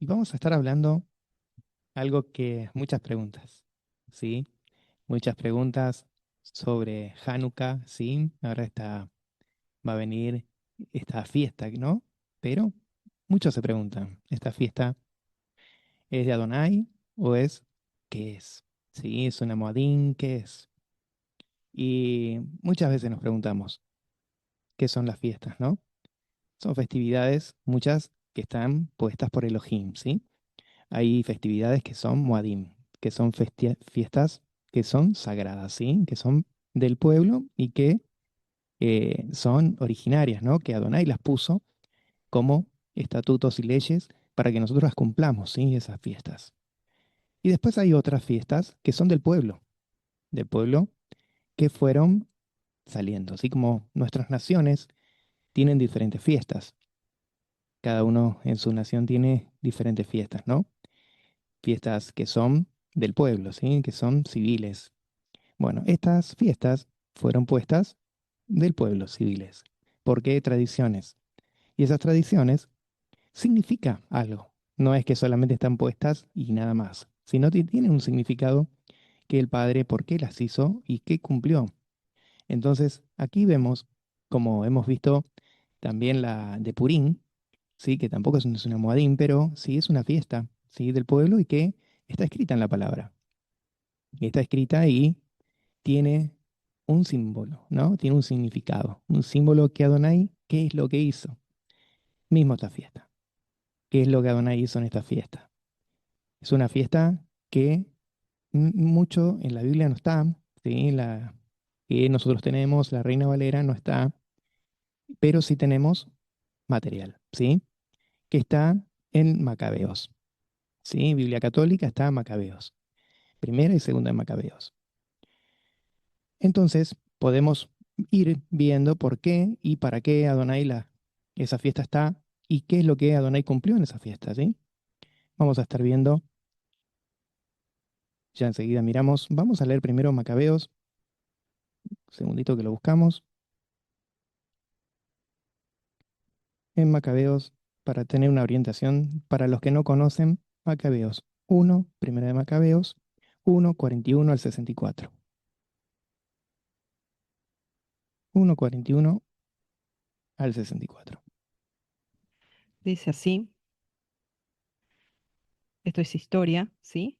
Y vamos a estar hablando algo que muchas preguntas, ¿sí? Muchas preguntas sobre Hanukkah, ¿sí? Va a venir esta fiesta, ¿no? Pero muchos se preguntan, ¿esta fiesta es de Adonai o qué es? ¿Sí? ¿Es una Moadín? ¿Qué es? Y muchas veces nos preguntamos, ¿qué son las fiestas, no? Son festividades, muchas que están puestas por Elohim, ¿sí? Hay festividades que son Moadim, que son fiestas que son sagradas, ¿sí? Que son del pueblo y que son originarias, ¿no? Que Adonai las puso como estatutos y leyes para que nosotros las cumplamos, ¿sí? Esas fiestas. Y después hay otras fiestas que son del pueblo que fueron saliendo, así como nuestras naciones tienen diferentes fiestas. Cada uno en su nación tiene diferentes fiestas, ¿no? Fiestas que son del pueblo, ¿sí? Que son civiles. Bueno, estas fiestas fueron puestas del pueblo, civiles. ¿Por qué tradiciones? Y esas tradiciones significa algo. No es que solamente están puestas y nada más, sino que tienen un significado que el Padre, por qué las hizo y qué cumplió. Entonces, aquí vemos, como hemos visto también la de Purín, ¿sí? Que tampoco es una Moadín, pero sí es una fiesta, ¿sí? Del pueblo y que está escrita en la palabra. Y está escrita y tiene un símbolo, ¿no? Tiene un significado, un símbolo que Adonai, ¿qué es lo que hizo? Mismo esta fiesta. ¿Qué es lo que Adonai hizo en esta fiesta? Es una fiesta que mucho en la Biblia no está, ¿sí? La que nosotros tenemos, la Reina Valera no está, pero sí tenemos material, ¿sí? Que está en Macabeos, ¿sí? Biblia católica está en Macabeos, primera y segunda de Macabeos. Entonces, podemos ir viendo por qué y para qué esa fiesta está y qué es lo que Adonai cumplió en esa fiesta, ¿sí? Vamos a estar viendo, ya enseguida miramos, vamos a leer primero Macabeos, un segundito que lo buscamos, en Macabeos para tener una orientación para los que no conocen, Macabeos 1, primera de Macabeos, 1, 41 al 64. 1, 41 al 64. Dice así, esto es historia, ¿sí?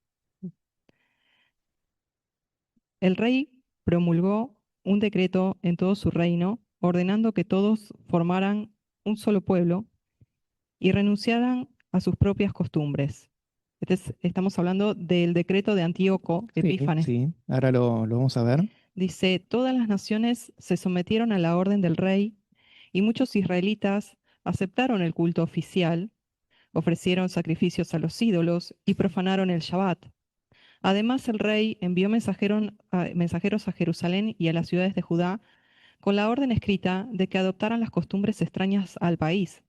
El rey promulgó un decreto en todo su reino, ordenando que todos formaran un solo pueblo y renunciaran a sus propias costumbres. Estamos hablando del decreto de Antíoco Sí, Epífanes. sí, ahora lo vamos a ver. Dice, todas las naciones se sometieron a la orden del rey y muchos israelitas aceptaron el culto oficial, ofrecieron sacrificios a los ídolos y profanaron el Shabbat. Además, el rey envió mensajeros a Jerusalén y a las ciudades de Judá con la orden escrita de que adoptaran las costumbres extrañas al país.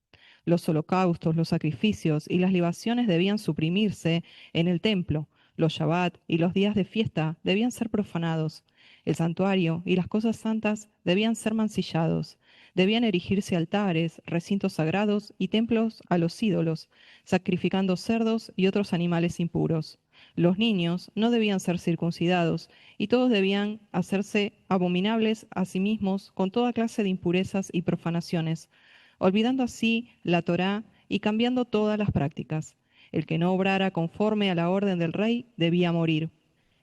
Los holocaustos, los sacrificios y las libaciones debían suprimirse en el templo. Los Shabbat y los días de fiesta debían ser profanados. El santuario y las cosas santas debían ser mancillados. Debían erigirse altares, recintos sagrados y templos a los ídolos, sacrificando cerdos y otros animales impuros. Los niños no debían ser circuncidados y todos debían hacerse abominables a sí mismos con toda clase de impurezas y profanaciones, olvidando así la Torá y cambiando todas las prácticas. El que no obrara conforme a la orden del rey debía morir.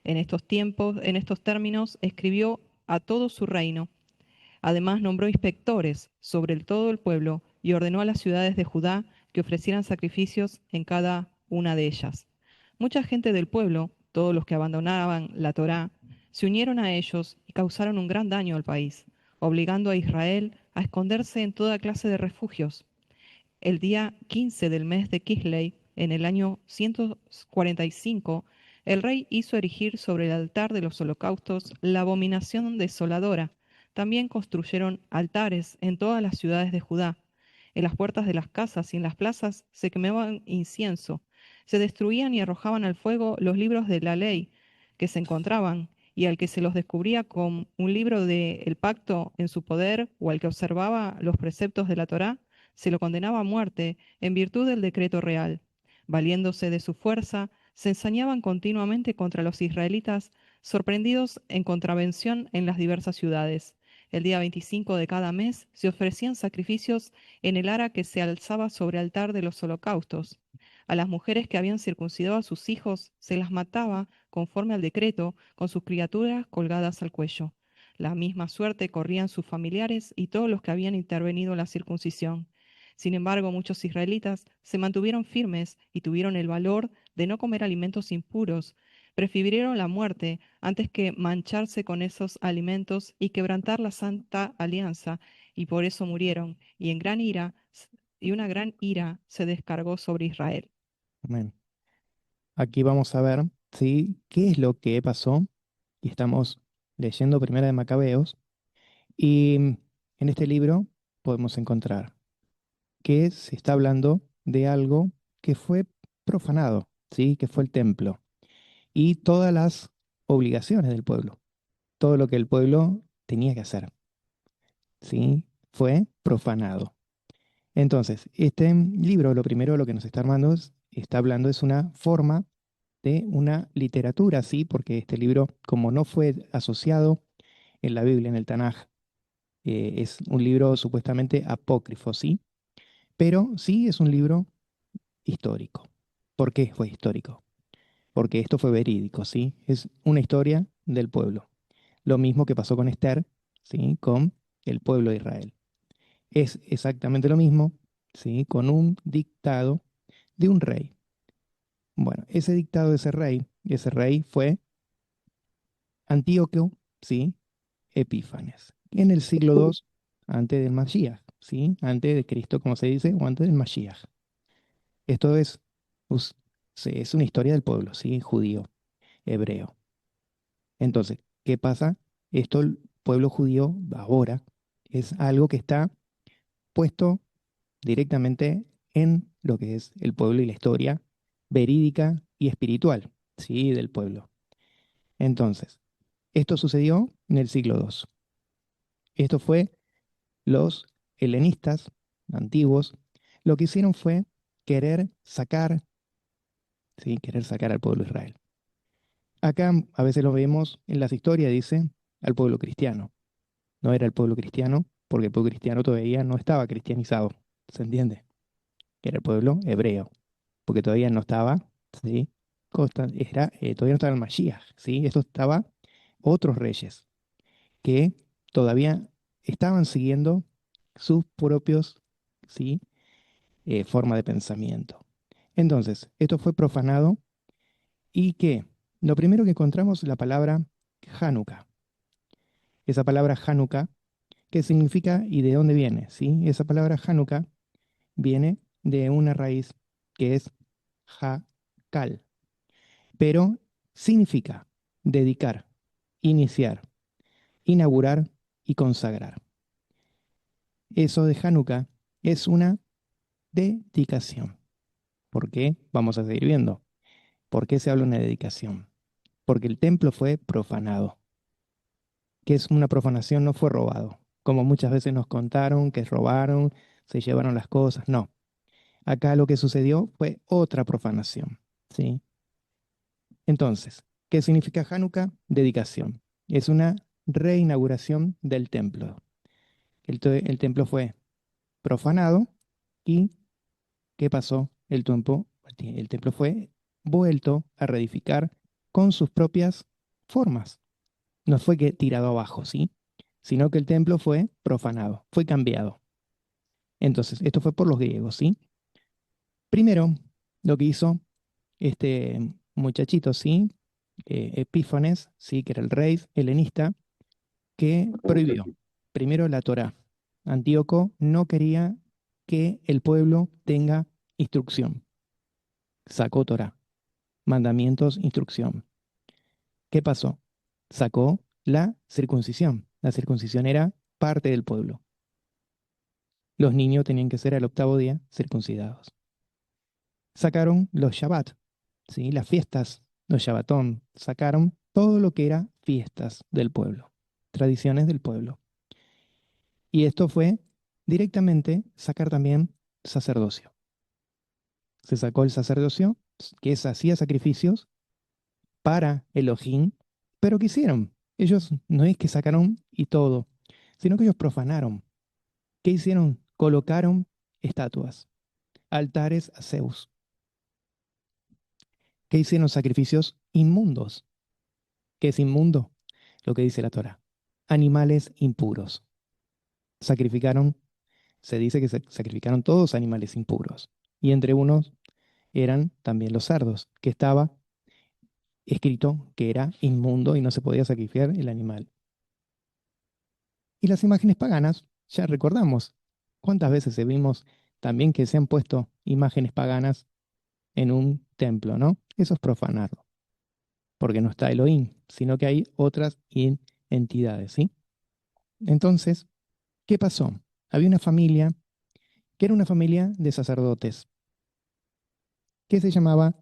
En estos tiempos, en estos términos, escribió a todo su reino. Además, nombró inspectores sobre todo el pueblo y ordenó a las ciudades de Judá que ofrecieran sacrificios en cada una de ellas. Mucha gente del pueblo, todos los que abandonaban la Torá, se unieron a ellos y causaron un gran daño al país, obligando a Israel a esconderse en toda clase de refugios. El día 15 del mes de Kisley, en el año 145, el rey hizo erigir sobre el altar de los holocaustos la abominación desoladora. También construyeron altares en todas las ciudades de Judá. En las puertas de las casas y en las plazas se quemaban incienso. Se destruían y arrojaban al fuego los libros de la ley que se encontraban, y al que se los descubría con un libro del pacto en su poder o al que observaba los preceptos de la Torá, se lo condenaba a muerte en virtud del decreto real. Valiéndose de su fuerza, se ensañaban continuamente contra los israelitas, sorprendidos en contravención en las diversas ciudades. El día 25 de cada mes se ofrecían sacrificios en el ara que se alzaba sobre el altar de los holocaustos. A las mujeres que habían circuncidado a sus hijos se las mataba, conforme al decreto, con sus criaturas colgadas al cuello. La misma suerte corrían sus familiares y todos los que habían intervenido en la circuncisión. Sin embargo, muchos israelitas se mantuvieron firmes y tuvieron el valor de no comer alimentos impuros. Prefirieron la muerte antes que mancharse con esos alimentos y quebrantar la santa alianza, y por eso murieron, y una gran ira se descargó sobre Israel. Amén. Aquí vamos a ver, ¿sí? ¿Qué es lo que pasó? Y estamos leyendo Primera de Macabeos. Y en este libro podemos encontrar que se está hablando de algo que fue profanado, ¿sí? Que fue el templo. Y todas las obligaciones del pueblo, todo lo que el pueblo tenía que hacer, ¿sí? Fue profanado. Entonces, este libro, lo primero, lo que nos está armando, está hablando es una forma de una literatura, ¿sí? Porque este libro, como no fue asociado en la Biblia, en el Tanaj, es un libro supuestamente apócrifo, ¿sí? Pero sí es un libro histórico. ¿Por qué fue histórico? Porque esto fue verídico, ¿sí? Es una historia del pueblo. Lo mismo que pasó con Esther, ¿sí? Con el pueblo de Israel. Es exactamente lo mismo, ¿sí? Con un dictado de un rey. Bueno, ese dictado de ese rey fue Antíoco, ¿sí? Epífanes, en el siglo II antes del Mashiach, ¿sí? Antes de Cristo, como se dice, o antes del Mashiach. Esto us- es una historia del pueblo, ¿sí? Judío, hebreo. Entonces, ¿qué pasa? Esto, el pueblo judío, ahora, es algo que está puesto directamente en lo que es el pueblo y la historia verídica y espiritual, ¿sí? Del pueblo. Entonces, esto sucedió en el siglo II. Esto fue los helenistas antiguos, lo que hicieron fue querer sacar, ¿sí? Querer sacar al pueblo de Israel. Acá a veces lo vemos en las historias, dice, al pueblo cristiano. No era el pueblo cristiano, porque el pueblo cristiano todavía no estaba cristianizado, ¿se entiende? Era el pueblo hebreo, porque todavía no estaba, ¿sí? Todavía no estaba el Mashiach, ¿sí? Esto estaba otros reyes que todavía estaban siguiendo sus propios, ¿sí? Forma de pensamiento. Entonces, esto fue profanado y que lo primero que encontramos es la palabra Hanukkah. Esa palabra Hanukkah, ¿qué significa y de dónde viene? ¿Sí? Esa palabra Hanukkah viene de una raíz que es Hakal, pero significa dedicar, iniciar, inaugurar y consagrar. Eso de Hanukkah es una dedicación. ¿Por qué? Vamos a seguir viendo. ¿Por qué se habla de una dedicación? Porque el templo fue profanado. ¿Qué es una profanación? No fue robado. Como muchas veces nos contaron que robaron, se llevaron las cosas. No. Acá lo que sucedió fue otra profanación. ¿Sí? Entonces, ¿qué significa Hanukkah? Dedicación. Es una reinauguración del templo. El templo fue profanado y ¿qué pasó? El templo fue vuelto a reedificar con sus propias formas. No fue que tirado abajo, ¿sí? Sino que el templo fue profanado, fue cambiado. Entonces, esto fue por los griegos, ¿sí? Primero, lo que hizo este muchachito, ¿sí? Epífanes, ¿sí? Que era el rey helenista, que prohibió primero la Torá. Antíoco no quería que el pueblo tenga instrucción. Sacó Torá, mandamientos, instrucción. ¿Qué pasó? Sacó la circuncisión. La circuncisión era parte del pueblo. Los niños tenían que ser al octavo día circuncidados. Sacaron los Shabbat, ¿sí? Las fiestas, los Shabbatón. Sacaron todo lo que era fiestas del pueblo, tradiciones del pueblo. Y esto fue directamente sacar también sacerdocio. Se sacó el sacerdocio, que se hacía sacrificios para Elohim, pero ¿qué hicieron? Ellos no es que sacaron y todo, sino que ellos profanaron. ¿Qué hicieron? Colocaron estatuas, altares a Zeus. ¿Qué hicieron? Sacrificios inmundos. ¿Qué es inmundo? Lo que dice la Torah. Animales impuros. Sacrificaron, se dice que se sacrificaron todos animales impuros. Y entre unos eran también los cerdos, que estaba escrito que era inmundo y no se podía sacrificar el animal. Y las imágenes paganas, ya recordamos, ¿cuántas veces vimos también que se han puesto imágenes paganas en un templo, ¿no? Eso es profanarlo, porque no está Elohim, sino que hay otras entidades, ¿sí? Entonces, ¿qué pasó? Había una familia que era una familia de sacerdotes, que se llamaba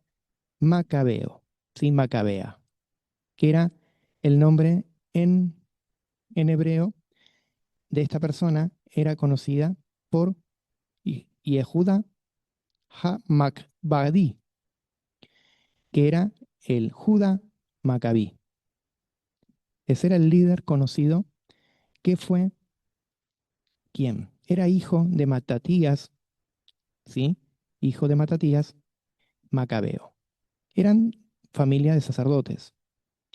Macabeo, ¿sí? Macabea, que era el nombre en hebreo de esta persona, era conocida por Yehuda HaMakbadi, que era el Judá Macabí. Ese era el líder conocido que fue quien era hijo de Matatías, ¿sí? Hijo de Matatías, Macabeo. Eran familia de sacerdotes.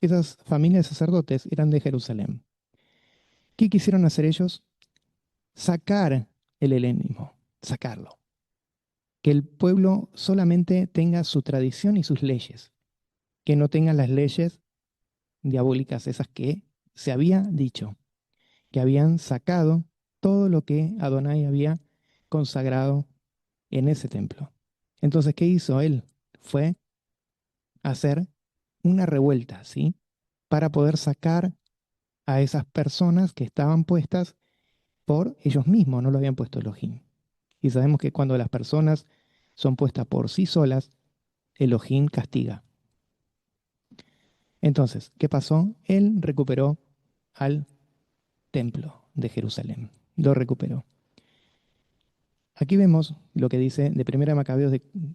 Esas familias de sacerdotes eran de Jerusalén. ¿Qué quisieron hacer ellos? Sacar el helenismo, sacarlo. Que el pueblo solamente tenga su tradición y sus leyes, que no tengan las leyes diabólicas, esas que se había dicho, que habían sacado todo lo que Adonai había consagrado en ese templo. Entonces, ¿qué hizo él? Fue hacer una revuelta, ¿sí? Para poder sacar a esas personas que estaban puestas por ellos mismos, no lo habían puesto Elohim. Y sabemos que cuando las personas son puestas por sí solas, Elohim castiga. Entonces, ¿qué pasó? Él recuperó al templo de Jerusalén. Lo recuperó. Aquí vemos lo que dice de Primera Macabeos,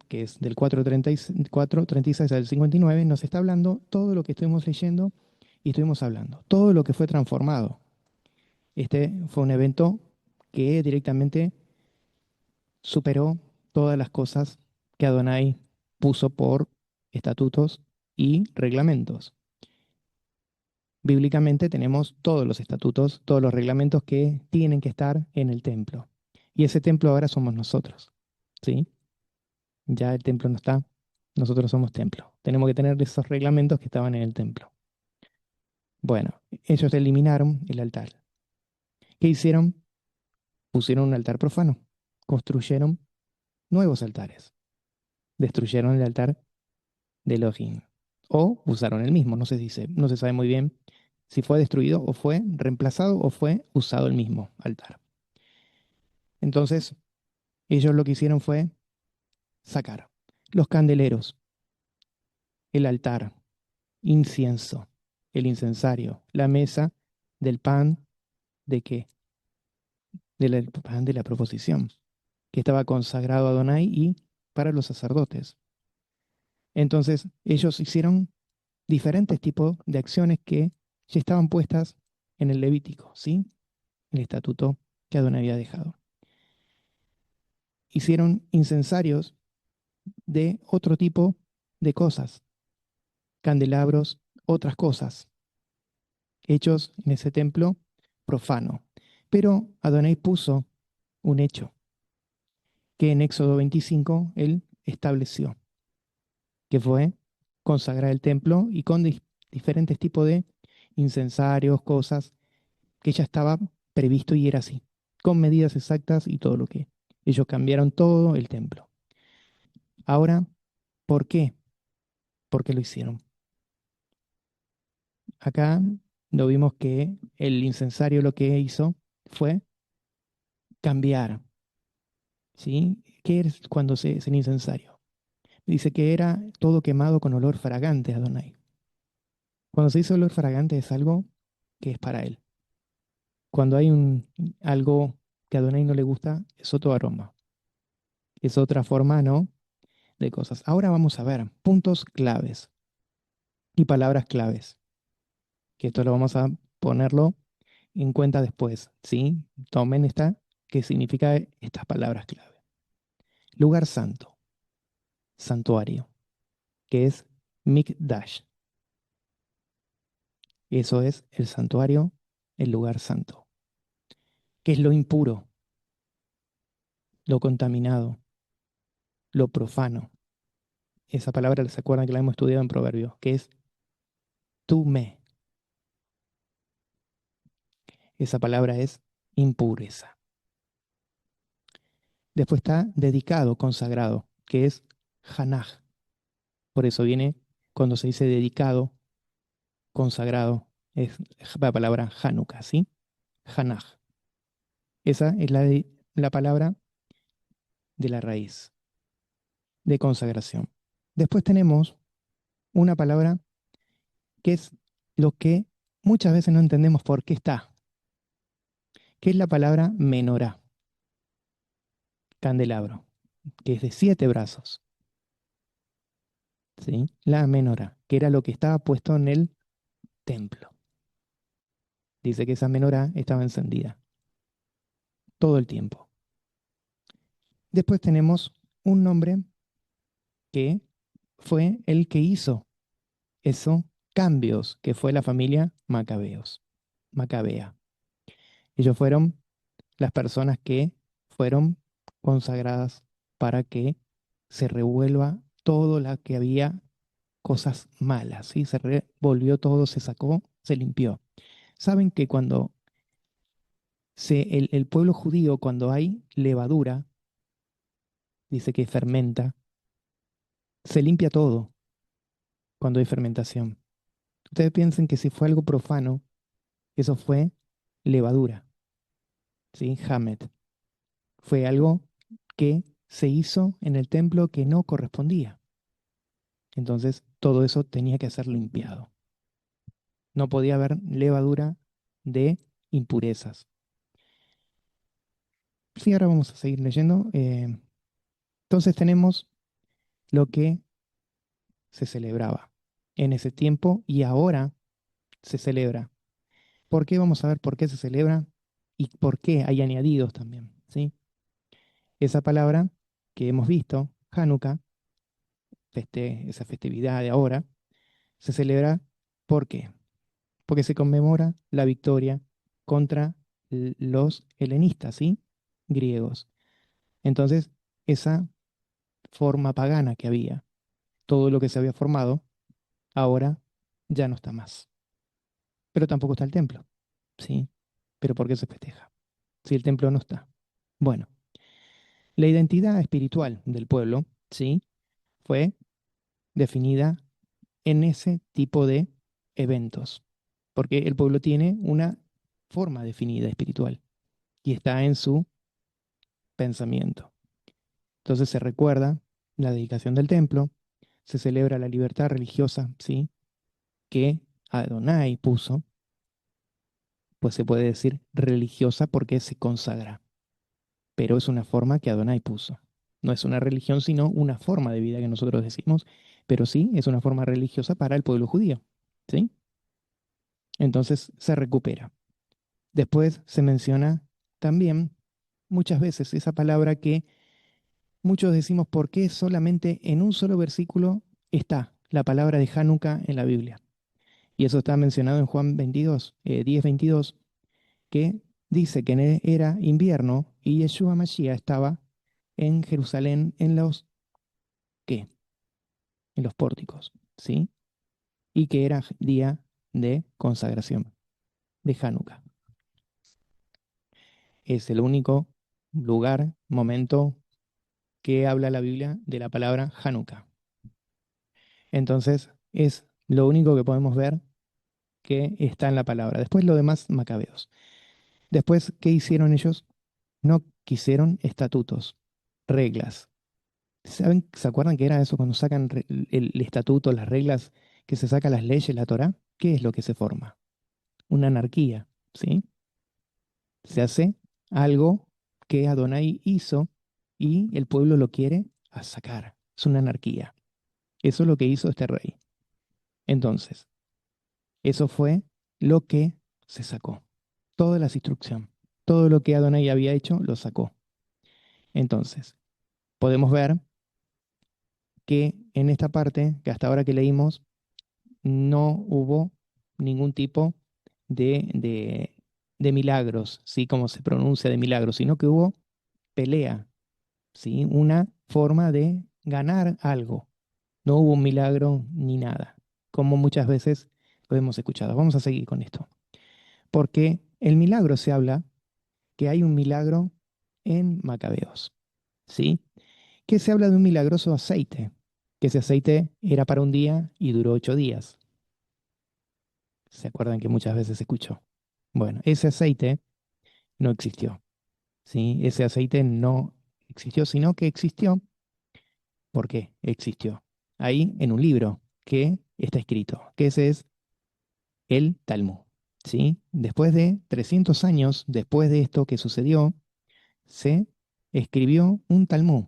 que es del 4:36 al 59, nos está hablando todo lo que estuvimos leyendo y estuvimos hablando, todo lo que fue transformado. Este fue un evento que directamente superó todas las cosas que Adonai puso por estatutos y reglamentos. Bíblicamente tenemos todos los estatutos, todos los reglamentos que tienen que estar en el templo. Y ese templo ahora somos nosotros, ¿sí? Ya el templo no está, nosotros somos templo. Tenemos que tener esos reglamentos que estaban en el templo. Bueno, ellos eliminaron el altar. ¿Qué hicieron? Pusieron un altar profano. Construyeron nuevos altares. Destruyeron el altar de Elohim. O usaron el mismo, no se sabe muy bien si fue destruido o fue reemplazado o fue usado el mismo altar. Entonces, ellos lo que hicieron fue sacar los candeleros, el altar, incienso, el incensario, la mesa del pan de qué? Del pan de la proposición, que estaba consagrado a Adonai y para los sacerdotes. Entonces, ellos hicieron diferentes tipos de acciones que ya estaban puestas en el Levítico, ¿sí? El estatuto que Adonai había dejado. Hicieron incensarios de otro tipo de cosas, candelabros, otras cosas, hechos en ese templo profano. Pero Adonai puso un hecho que en Éxodo 25 él estableció, que fue consagrar el templo y con diferentes tipos de incensarios, cosas que ya estaba previsto y era así, con medidas exactas y todo lo que ellos cambiaron todo el templo. Ahora, ¿por qué? ¿Por qué lo hicieron? Acá lo vimos que el incensario lo que hizo fue cambiar, ¿sí? ¿Qué es cuando es el incensario? Dice que era todo quemado con olor fragante a Adonai. Cuando se dice olor fragante es algo que es para él. Cuando hay algo que a Adonai no le gusta, es otro aroma. Es otra forma, ¿no? de cosas. Ahora vamos a ver puntos claves y palabras claves, que esto lo vamos a ponerlo en cuenta después, ¿sí? Tomen qué significa estas palabras clave. Lugar santo, santuario, que es Mikdash. Eso es el santuario, el lugar santo. ¿Qué es lo impuro, lo contaminado, lo profano? Esa palabra, ¿se acuerdan que la hemos estudiado en Proverbios? Que es tume. Esa palabra es impureza. Después está dedicado, consagrado, que es hanaj. Por eso viene, cuando se dice dedicado, consagrado, es la palabra Hanukkah, ¿sí? Hanaj. Esa es la palabra de la raíz, de consagración. Después tenemos una palabra que es lo que muchas veces no entendemos por qué está, que es la palabra menorá, candelabro, que es de 7 brazos, ¿sí? La menorá, que era lo que estaba puesto en el templo. Dice que esa menorá estaba encendida todo el tiempo. Después tenemos un nombre que fue el que hizo esos cambios, que fue la familia Macabeos, Macabea. Ellos fueron las personas que fueron consagradas para que se revuelva todo lo que había cosas malas, ¿sí? Se revolvió todo, se sacó, se limpió. Saben que cuando el pueblo judío, cuando hay levadura, dice que fermenta, se limpia todo cuando hay fermentación. Ustedes piensen que si fue algo profano, eso fue levadura, ¿sí? Hamet. Fue algo que se hizo en el templo que no correspondía. Entonces, todo eso tenía que ser limpiado. No podía haber levadura de impurezas. Sí, ahora vamos a seguir leyendo. Entonces tenemos lo que se celebraba en ese tiempo y ahora se celebra. ¿Por qué? Vamos a ver por qué se celebra y por qué hay añadidos también, ¿sí? Esa palabra que hemos visto, Hanukkah, esa festividad de ahora, se celebra ¿por qué? Porque se conmemora la victoria contra los helenistas, ¿sí? Griegos. Entonces, esa forma pagana que había, todo lo que se había formado, ahora ya no está más. Pero tampoco está el templo, ¿sí? Pero ¿por qué se festeja? Si el templo no está. Bueno, la identidad espiritual del pueblo, ¿sí? Fue definida en ese tipo de eventos, porque el pueblo tiene una forma definida espiritual y está en su pensamiento. Entonces se recuerda la dedicación del templo, se celebra la libertad religiosa, ¿sí? Que Adonai puso, pues se puede decir religiosa porque se consagra, pero es una forma que Adonai puso. No es una religión, sino una forma de vida que nosotros decimos, pero sí es una forma religiosa para el pueblo judío, ¿sí? Entonces se recupera. Después se menciona también muchas veces esa palabra que muchos decimos por qué solamente en un solo versículo está la palabra de Hanukkah en la Biblia. Y eso está mencionado en Juan 22, 10:22, que dice que era invierno y Yeshua Mashiach estaba en Jerusalén ¿qué? En los pórticos, ¿sí? Y que era día de consagración, de Hanukkah. Es el único lugar, momento que habla la Biblia de la palabra Hanukkah. Entonces, es lo único que podemos ver que está en la palabra. Después lo demás, macabeos. Después, ¿qué hicieron ellos? No quisieron estatutos, reglas. ¿Se acuerdan que era eso cuando sacan el estatuto, las reglas, que se sacan las leyes, la Torá? ¿Qué es lo que se forma? Una anarquía, ¿sí? Se hace algo que Adonai hizo y el pueblo lo quiere a sacar. es una anarquía. Eso es lo que hizo este rey. Entonces, eso fue lo que se sacó. Todas las instrucciones, todo lo que Adonai había hecho, lo sacó. Entonces, podemos ver que en esta parte, que hasta ahora que leímos, no hubo ningún tipo de milagros, ¿sí? Como se pronuncia de milagros, sino que hubo pelea, ¿sí? Una forma de ganar algo. No hubo un milagro ni nada, como muchas veces lo hemos escuchado. Vamos a seguir con esto. Porque el milagro se habla que hay un milagro en Macabeos, ¿sí? Que se habla de un milagroso aceite, que ese aceite era para un día y duró 8 días. ¿Se acuerdan que muchas veces se escuchó? Bueno, ese aceite no existió, ¿sí? Ese aceite no existió, sino que existió. ¿Por qué existió? Ahí en un libro que está escrito, que ese es el Talmud, ¿sí? Después de 300 años, después de esto que sucedió, se escribió un Talmud,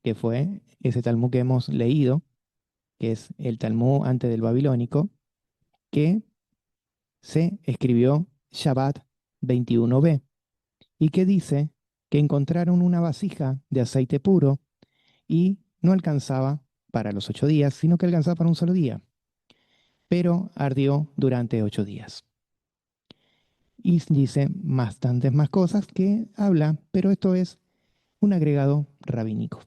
que fue ese Talmud que hemos leído, que es el Talmud antes del babilónico, que se escribió Shabbat 21b, y que dice que encontraron una vasija de aceite puro y no alcanzaba para los 8 días, sino que alcanzaba para un solo día, pero ardió durante 8 días. Y dice bastantes más cosas que habla, pero esto es un agregado rabínico,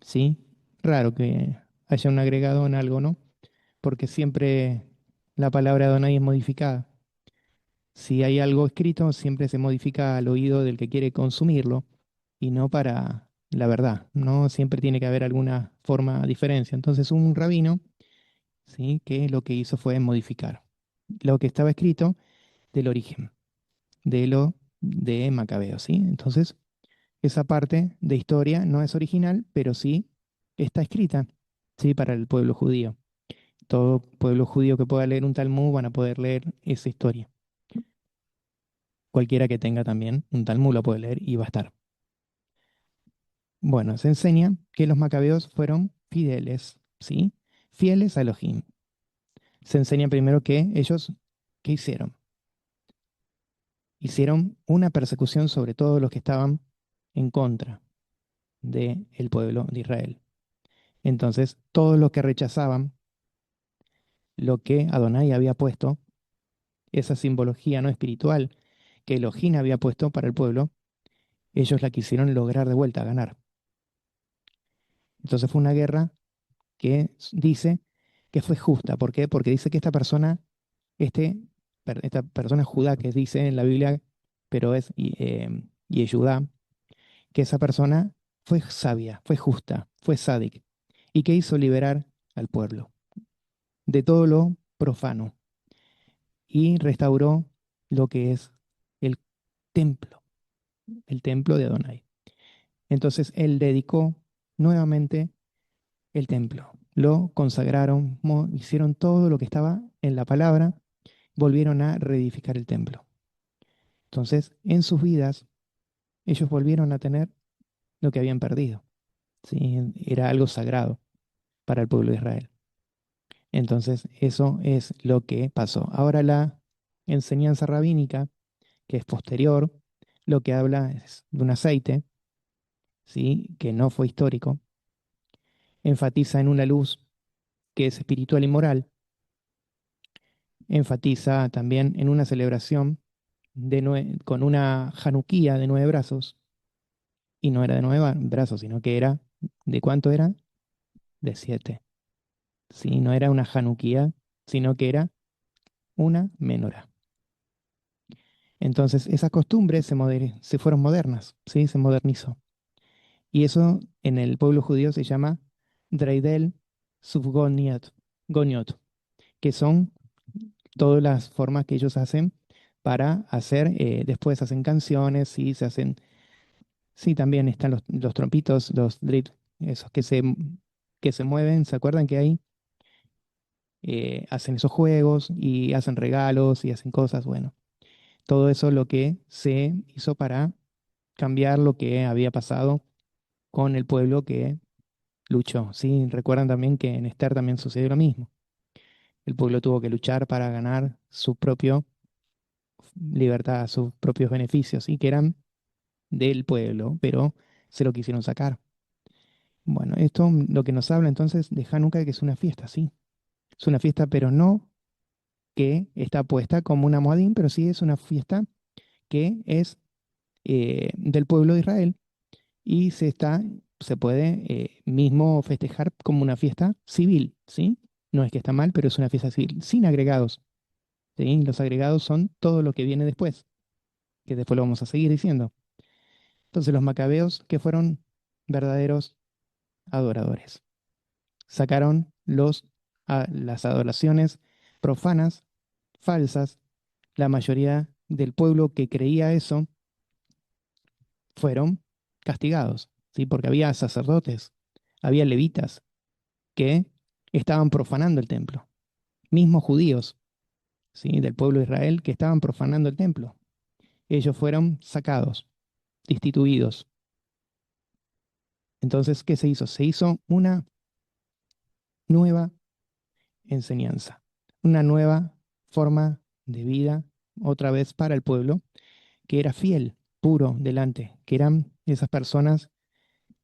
¿sí? Raro que haya un agregado en algo, ¿no? Porque siempre la palabra Adonai es modificada. Si hay algo escrito, siempre se modifica al oído del que quiere consumirlo y no para la verdad, ¿no? Siempre tiene que haber alguna forma de diferencia. Entonces, un rabino, ¿sí? Que lo que hizo fue modificar lo que estaba escrito del origen, de lo de Macabeo, ¿sí? Entonces, esa parte de historia no es original, pero sí está escrita, ¿sí? Para el pueblo judío. Todo pueblo judío que pueda leer un Talmud van a poder leer esa historia. Cualquiera que tenga también un Talmud lo puede leer y va a estar. Bueno, se enseña que los macabeos fueron fieles, ¿sí? Fieles a Elohim. Se enseña primero que ellos, ¿qué hicieron? Hicieron una persecución sobre todos los que estaban en contra del pueblo de Israel. Entonces, todos los que rechazaban lo que Adonai había puesto, esa simbología no espiritual que Elohim había puesto para el pueblo, ellos la quisieron lograr de vuelta, ganar. Entonces fue una guerra que dice que fue justa. ¿Por qué? Porque dice que esta persona, esta persona Judá, que dice en la Biblia, pero es Yehudá, que esa persona fue sabia, fue justa, fue sádic, y que hizo liberar al pueblo de todo lo profano y restauró lo que es el templo, el templo de Adonai. Entonces él dedicó nuevamente el templo, lo consagraron, hicieron todo lo que estaba en la palabra, volvieron a reedificar el templo. Entonces, en sus vidas, ellos volvieron a tener lo que habían perdido. ¿Sí? Era algo sagrado para el pueblo de Israel. Entonces, eso es lo que pasó. Ahora la enseñanza rabínica, que es posterior, lo que habla es de un aceite, ¿sí? Que no fue histórico, enfatiza en una luz que es espiritual y moral, enfatiza también en una celebración con una Januquía de 9 brazos, y no era de 9 brazos, sino que era, ¿de cuánto era? De 7. Sí, no era una Januquía, sino que era una menora. Entonces, esas costumbres se fueron modernas, ¿sí? Se modernizó. Y eso en el pueblo judío se llama Dreidel Subgoniot, Goniot, que son todas las formas que ellos hacen para hacer, después hacen canciones, sí, se hacen. Sí, también están los trompitos, los drip, esos que se mueven. ¿Se acuerdan que ahí hacen esos juegos y hacen regalos y hacen cosas? Bueno, todo eso es lo que se hizo para cambiar lo que había pasado con el pueblo que luchó, ¿sí? Recuerdan también que en Esther también sucedió lo mismo. El pueblo tuvo que luchar para ganar su propia libertad, sus propios beneficios, ¿sí? Que eran del pueblo, pero se lo quisieron sacar. Bueno, esto lo que nos habla entonces de Hanukkah, que es una fiesta, sí. Es una fiesta, pero no que está puesta como una Moadín, pero sí es una fiesta que es del pueblo de Israel y se puede mismo festejar como una fiesta civil, ¿sí? No es que está mal, pero es una fiesta civil, sin agregados, ¿sí? Los agregados son todo lo que viene después, que después lo vamos a seguir diciendo. Entonces los macabeos que fueron verdaderos adoradores. Sacaron las adoraciones profanas, falsas. La mayoría del pueblo que creía eso fueron castigados, ¿sí? Porque había sacerdotes, había levitas que estaban profanando el templo, mismos judíos, ¿sí? Del pueblo de Israel que estaban profanando el templo. Ellos fueron sacados, destituidos. Entonces, ¿qué se hizo? Se hizo una nueva enseñanza, una nueva forma de vida, otra vez para el pueblo, que era fiel, puro delante, que eran esas personas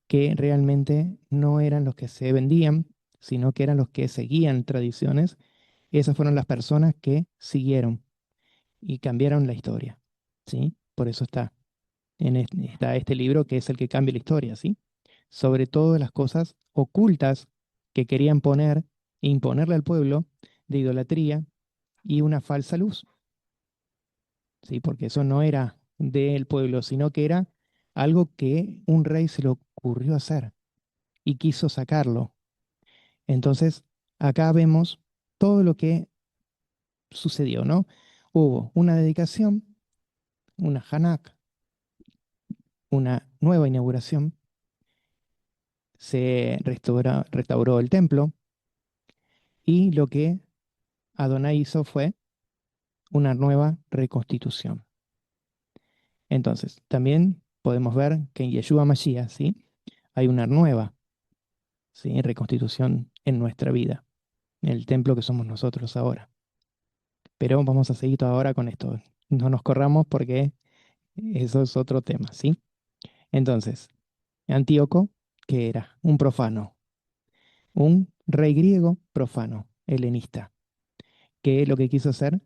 que realmente no eran los que se vendían, sino que eran los que seguían tradiciones. Esas fueron las personas que siguieron y cambiaron la historia, ¿sí? Por eso está este libro que es el que cambia la historia, ¿sí? Sobre todo las cosas ocultas que querían poner e imponerle al pueblo de idolatría y una falsa luz, ¿sí? Porque eso no era del pueblo, sino que era algo que un rey se le ocurrió hacer y quiso sacarlo. Entonces, acá vemos todo lo que sucedió, ¿no? Hubo una dedicación, una Hanak, una nueva inauguración, se restauró el templo y lo que Adonai hizo fue una nueva reconstitución. Entonces, también podemos ver que en Yeshua Mashiach, ¿sí? Hay una nueva, ¿sí? Reconstitución en nuestra vida, en el templo que somos nosotros ahora. Pero vamos a seguir ahora con esto. No nos corramos porque eso es otro tema, ¿sí? Entonces, Antíoco, que era un profano, un rey griego profano, helenista, que lo que quiso hacer,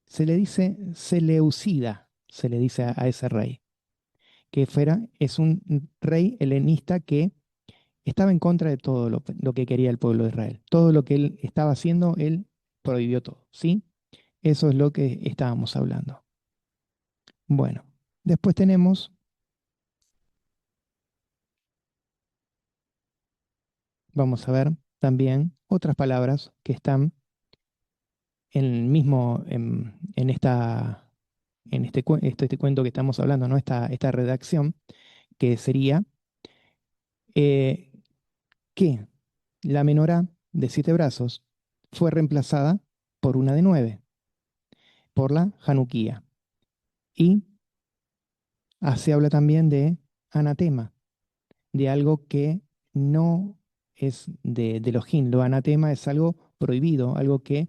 se le dice Seleucida, se le dice a ese rey, que es un rey helenista que estaba en contra de todo lo que quería el pueblo de Israel. Todo lo que él estaba haciendo, él prohibió todo, ¿sí? Eso es lo que estábamos hablando. Bueno, después vamos a ver también otras palabras que están en el mismo, en este cuento que estamos hablando, ¿no? Esta redacción, que sería eh, que la menorá de 7 brazos fue reemplazada por una de 9, por la Januquía. Y se habla también de anatema, de algo que no es de Elohim. Lo anatema es algo prohibido, algo que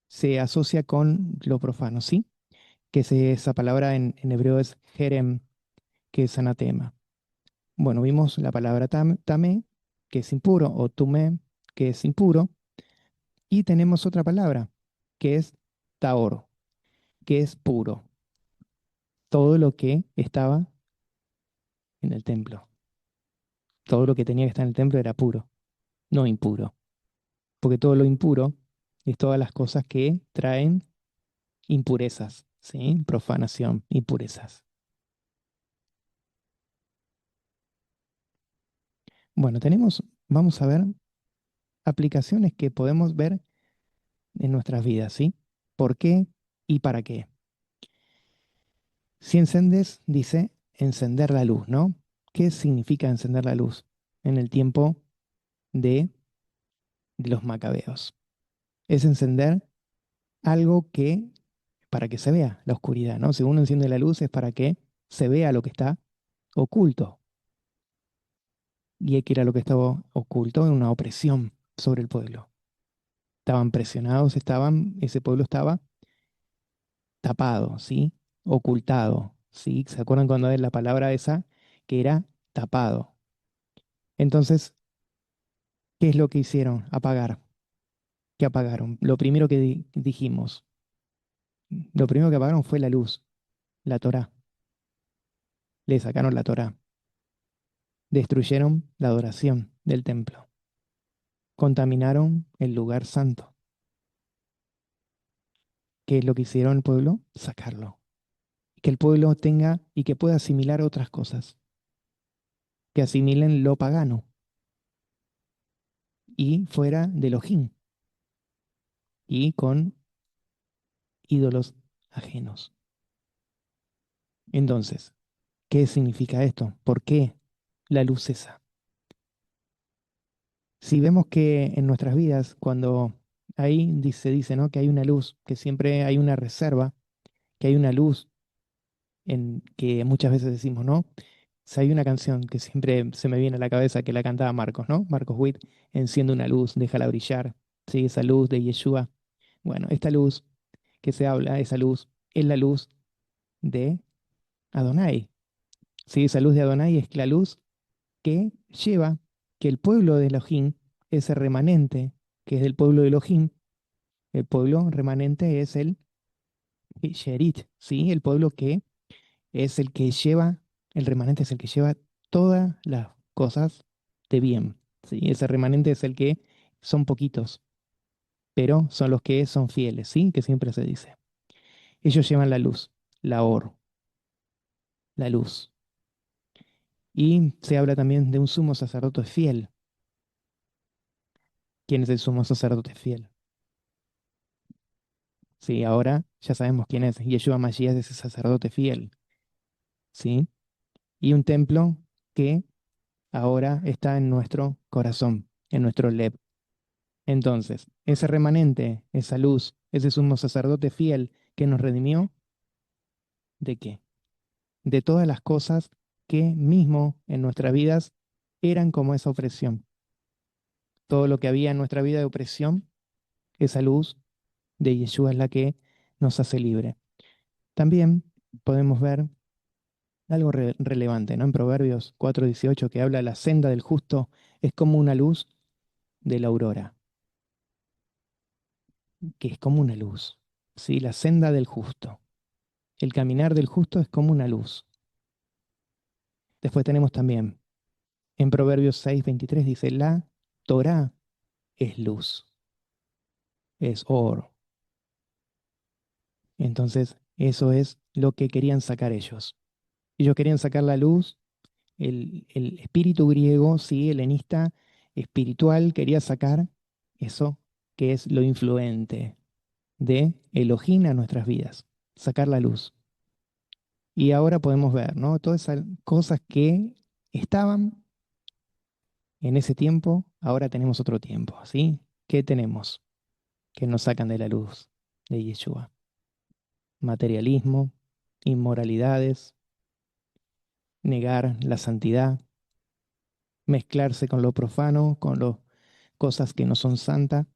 se asocia con lo profano, ¿sí? Esa palabra en hebreo es jerem, que es anatema. Bueno, vimos la palabra tamé, que es impuro, o tumé, que es impuro, y tenemos otra palabra, que es taor, que es puro. Todo lo que estaba en el templo, todo lo que tenía que estar en el templo era puro, no impuro, porque todo lo impuro es todas las cosas que traen impurezas, ¿sí? Profanación, impurezas. Bueno, vamos a ver aplicaciones que podemos ver en nuestras vidas, ¿sí? ¿Por qué y para qué? Si encendes, dice encender la luz, ¿no? ¿Qué significa encender la luz en el tiempo de, de los macabeos? Es encender algo que, para que se vea la oscuridad, ¿no? Si uno enciende la luz es para que se vea lo que está oculto. ¿Y qué era lo que estaba oculto? Una opresión sobre el pueblo. Estaban presionados, ese pueblo estaba tapado, ¿sí? Ocultado, ¿sí? ¿Se acuerdan cuando es la palabra esa? Que era tapado. Entonces, ¿qué es lo que hicieron? Apagar. ¿Qué apagaron? Lo primero que dijimos, lo primero que apagaron fue la luz, la Torá. Le sacaron la Torá. Destruyeron la adoración del templo. Contaminaron el lugar santo. ¿Qué es lo que hicieron el pueblo? Sacarlo. Que el pueblo tenga y que pueda asimilar otras cosas. Que asimilen lo pagano y fuera de Elohim y con ídolos ajenos. Entonces, ¿qué significa esto? ¿Por qué la luz cesa? Si vemos que en nuestras vidas, cuando ahí dice, ¿no? Que hay una luz, que siempre hay una reserva, que hay una luz en que muchas veces decimos, ¿no? Si hay una canción que siempre se me viene a la cabeza que la cantaba Marcos, ¿no? Marcos Witt, enciende una luz, déjala brillar, ¿sí? Esa luz de Yeshua. Bueno, esta luz que se habla, esa luz, es la luz de Adonai. ¿Sí? Esa luz de Adonai es la luz que lleva que el pueblo de Elohim, ese remanente que es del pueblo de Elohim, el pueblo remanente es el Sherit, ¿sí? El pueblo que es el que lleva, el remanente es el que lleva todas las cosas de bien, ¿sí? Ese remanente es el que son poquitos, pero son los que son fieles, ¿sí? Que siempre se dice. Ellos llevan la luz, la or, la luz. Y se habla también de un sumo sacerdote fiel. ¿Quién es el sumo sacerdote fiel? Sí, ahora ya sabemos quién es. Yeshua Mashiach es ese sacerdote fiel, ¿sí? Y un templo que ahora está en nuestro corazón, en nuestro leb. Entonces, ese remanente, esa luz, ese sumo sacerdote fiel que nos redimió, ¿de qué? De todas las cosas que mismo en nuestras vidas eran como esa opresión. Todo lo que había en nuestra vida de opresión, esa luz de Yeshua es la que nos hace libre. También podemos ver algo relevante, ¿no? En Proverbios 4:18 que habla la senda del justo es como una luz de la aurora, que es como una luz, ¿sí? La senda del justo. El caminar del justo es como una luz. Después tenemos también en Proverbios 6:23 dice, la Torá es luz, es oro. Entonces, eso es lo que querían sacar ellos. Ellos querían sacar la luz, el espíritu griego, sí, helenista, espiritual, quería sacar eso que es lo influente de Elohim a nuestras vidas, sacar la luz. Y ahora podemos ver, ¿no? Todas esas cosas que estaban en ese tiempo, ahora tenemos otro tiempo, ¿sí? ¿Qué tenemos que nos sacan de la luz de Yeshua? Materialismo, inmoralidades, negar la santidad, mezclarse con lo profano, con las cosas que no son santas,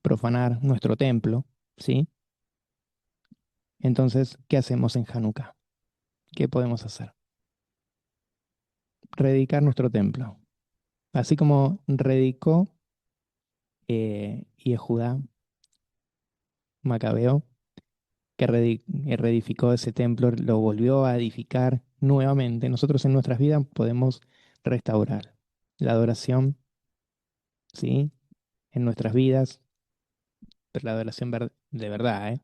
profanar nuestro templo, ¿sí? Entonces, ¿qué hacemos en Hanukkah? ¿Qué podemos hacer? Rededicar nuestro templo. Así como redicó Judá Macabeo, que reedificó ese templo, lo volvió a edificar nuevamente. Nosotros en nuestras vidas podemos restaurar la adoración, ¿sí? En nuestras vidas, pero la adoración de verdad, ¿eh?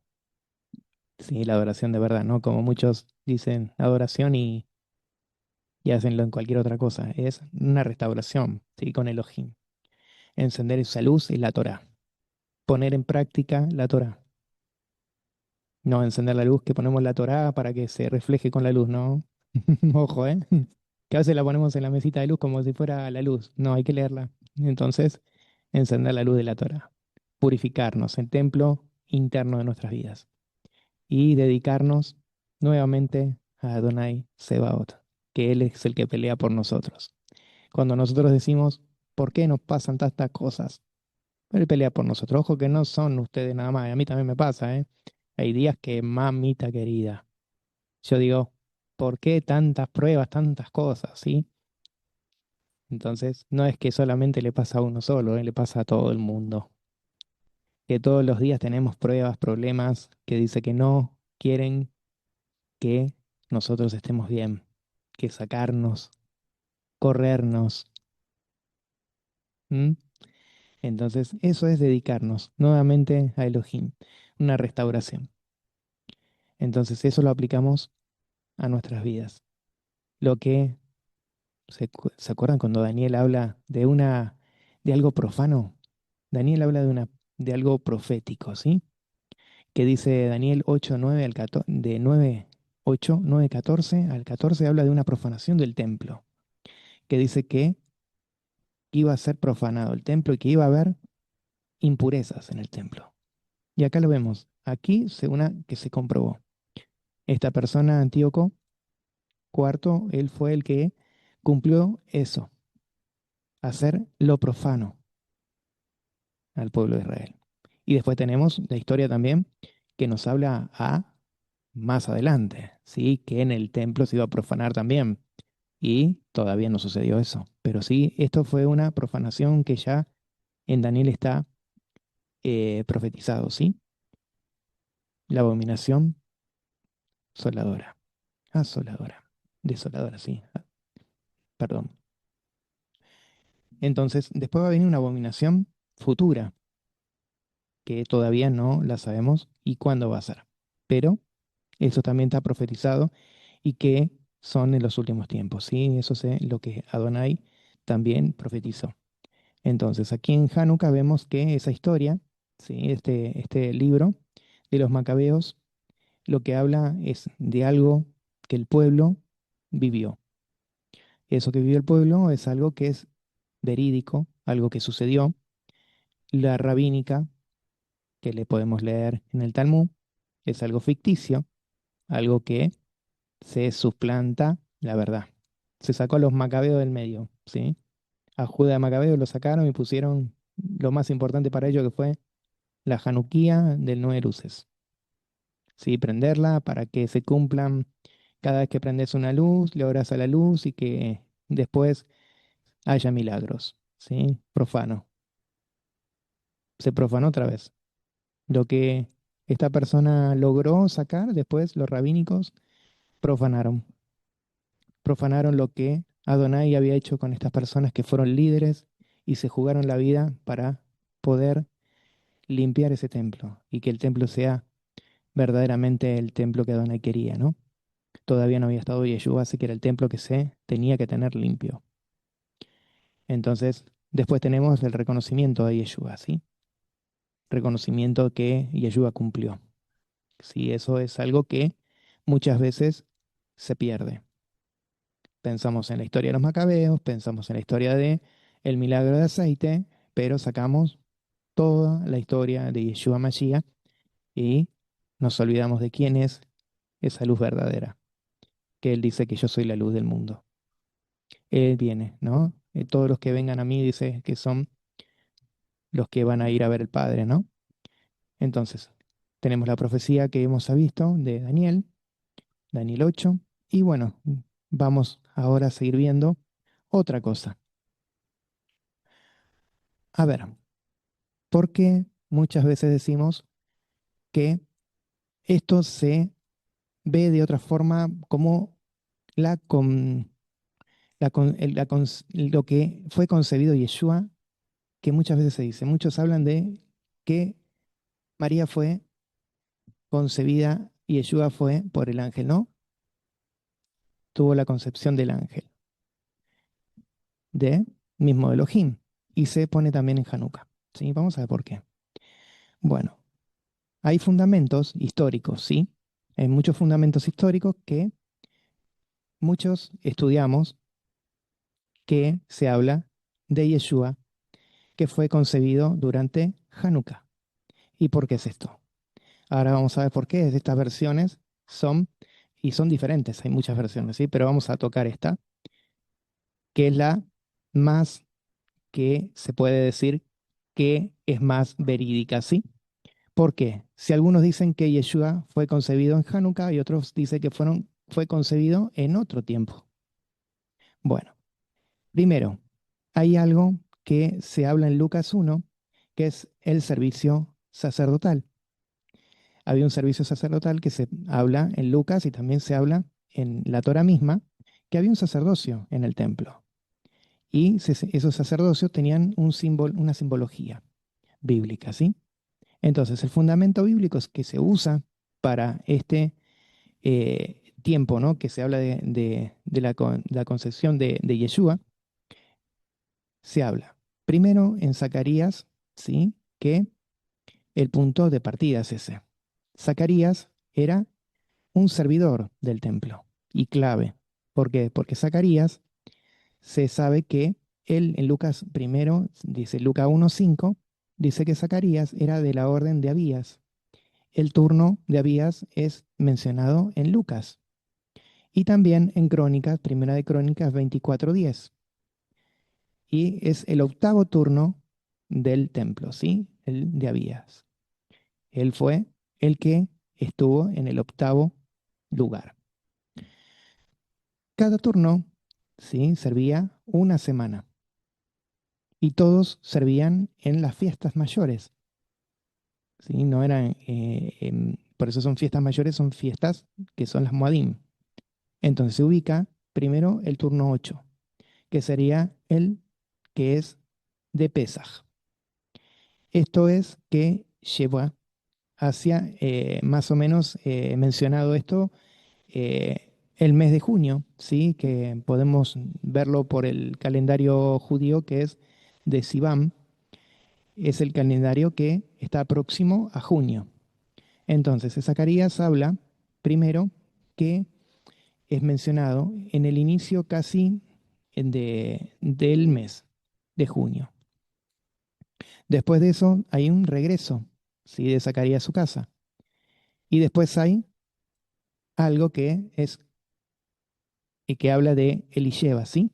Sí, la adoración de verdad, ¿no? Como muchos dicen adoración y hacenlo en cualquier otra cosa. Es una restauración, ¿sí? Con Elohim. Encender esa luz y la Torah. Poner en práctica la Torah. No encender la luz que ponemos la Torah para que se refleje con la luz, ¿no? Ojo, ¿eh? Que a veces la ponemos en la mesita de luz como si fuera la luz. No, hay que leerla. Entonces, encender la luz de la Torah. Purificarnos, el templo interno de nuestras vidas. Y dedicarnos nuevamente a Adonai Sebaot, que Él es el que pelea por nosotros. Cuando nosotros decimos, ¿por qué nos pasan tantas cosas? Él pelea por nosotros. Ojo que no son ustedes nada más. A mí también me pasa, ¿eh? Hay días que, mamita querida, yo digo, ¿por qué tantas pruebas, tantas cosas, sí? Entonces, no es que solamente le pasa a uno solo, le pasa a todo el mundo. Que todos los días tenemos pruebas, problemas, que dice que no quieren que nosotros estemos bien, que sacarnos, corrernos. ¿M? Entonces, eso es dedicarnos nuevamente a Elohim, una restauración. Entonces, eso lo aplicamos a nuestras vidas. Lo que, ¿se acuerdan cuando Daniel habla de algo profano? Daniel habla de algo profético, ¿sí? Que dice Daniel 8 9 al 14, de 9 8 9 14 al 14 habla de una profanación del templo, que dice que iba a ser profanado el templo y que iba a haber impurezas en el templo. Y acá lo vemos. Aquí se una que se comprobó. Esta persona, Antíoco cuarto, él fue el que cumplió eso, hacer lo profano al pueblo de Israel. Y después tenemos la historia también que nos habla a más adelante, ¿sí? Que en el templo se iba a profanar también. Y todavía no sucedió eso. Pero sí, esto fue una profanación que ya en Daniel está profetizado, ¿sí? La abominación soladora. Asoladora. Desoladora, sí. Perdón. Entonces, después va a venir una abominación futura, que todavía no la sabemos y cuándo va a ser. Pero eso también está profetizado y que son en los últimos tiempos, ¿sí? Eso es lo que Adonai también profetizó. Entonces, aquí en Hanukkah vemos que esa historia, ¿sí? Este libro de los macabeos, lo que habla es de algo que el pueblo vivió. Eso que vivió el pueblo es algo que es verídico, algo que sucedió. La rabínica, que le podemos leer en el Talmud, es algo ficticio, algo que se suplanta la verdad. Se sacó a los macabeos del medio, ¿sí? A Judá de Macabeo lo sacaron y pusieron lo más importante para ellos que fue la Januquía del Nueve Luces. ¿Sí? Prenderla para que se cumplan cada vez que prendes una luz, le oras a la luz y que después haya milagros. ¿Sí? Profano. Se profanó otra vez. Lo que esta persona logró sacar, después los rabínicos profanaron. Profanaron lo que Adonai había hecho con estas personas que fueron líderes y se jugaron la vida para poder limpiar ese templo y que el templo sea verdaderamente el templo que Adonai quería, ¿no? Todavía no había estado Yeshua, así que era el templo que se tenía que tener limpio. Entonces, después tenemos el reconocimiento de Yeshua, ¿sí? Reconocimiento que Yeshua cumplió. Sí, eso es algo que muchas veces se pierde. Pensamos en la historia de los macabeos, pensamos en la historia de el milagro de aceite, pero sacamos toda la historia de Yeshua Mashiach y nos olvidamos de quién es esa luz verdadera, que Él dice que yo soy la luz del mundo. Él viene, ¿no? Todos los que vengan a mí, dice que son los que van a ir a ver el Padre, ¿no? Entonces, tenemos la profecía que hemos visto de Daniel, Daniel 8, y bueno, vamos ahora a seguir viendo otra cosa. A ver, ¿por qué muchas veces decimos que esto se ve de otra forma como la con, lo que fue concebido Yeshua, que muchas veces se dice? Muchos hablan de que María fue concebida y Yeshua fue por el ángel, ¿no? Tuvo la concepción del ángel, de mismo Elohim, y se pone también en Hanukkah. ¿Sí? Vamos a ver por qué. Bueno, hay fundamentos históricos, ¿sí? Hay muchos fundamentos históricos que muchos estudiamos que se habla de Yeshua que fue concebido durante Hanukkah. ¿Y por qué es esto? Ahora vamos a ver por qué estas versiones son, y son diferentes, hay muchas versiones, ¿sí? Pero vamos a tocar esta, que es la más que se puede decir que es más verídica, ¿sí? ¿Por qué? Si algunos dicen que Yeshua fue concebido en Hanukkah y otros dicen que fue concebido en otro tiempo. Bueno, primero, hay algo que se habla en Lucas 1, que es el servicio sacerdotal. Había un servicio sacerdotal que se habla en Lucas y también se habla en la Torah misma, que había un sacerdocio en el templo. Y esos sacerdocios tenían una simbología bíblica, ¿sí? Entonces, el fundamento bíblico es que se usa para este tiempo, ¿no? Que se habla de la concepción de Yeshua, se habla primero en Zacarías, ¿sí? Que el punto de partida es ese. Zacarías era un servidor del templo y clave. ¿Por qué? Porque Zacarías se sabe que él en Lucas primero, dice Lucas 1:5, dice que Zacarías era de la orden de Abías. El turno de Abías es mencionado en Lucas y también en Crónicas, Primera de Crónicas 24:10. Y es el octavo turno del templo, ¿sí? El de Abías. Él fue el que estuvo en el octavo lugar. Cada turno, ¿sí? Servía una semana y todos servían en las fiestas mayores, ¿sí? No eran, por eso son fiestas mayores, son fiestas que son las Moadim. Entonces se ubica primero el turno 8, que sería el que es de Pesaj. Esto es que lleva hacia, más o menos mencionado esto, el mes de junio, ¿sí? Que podemos verlo por el calendario judío que es de Sivam, es el calendario que está próximo a junio. Entonces, Zacarías habla primero que es mencionado en el inicio casi del mes de junio. Después de eso hay un regreso, ¿sí? De Zacarías a su casa. Y después hay algo que es y que habla de Elisheva, ¿sí?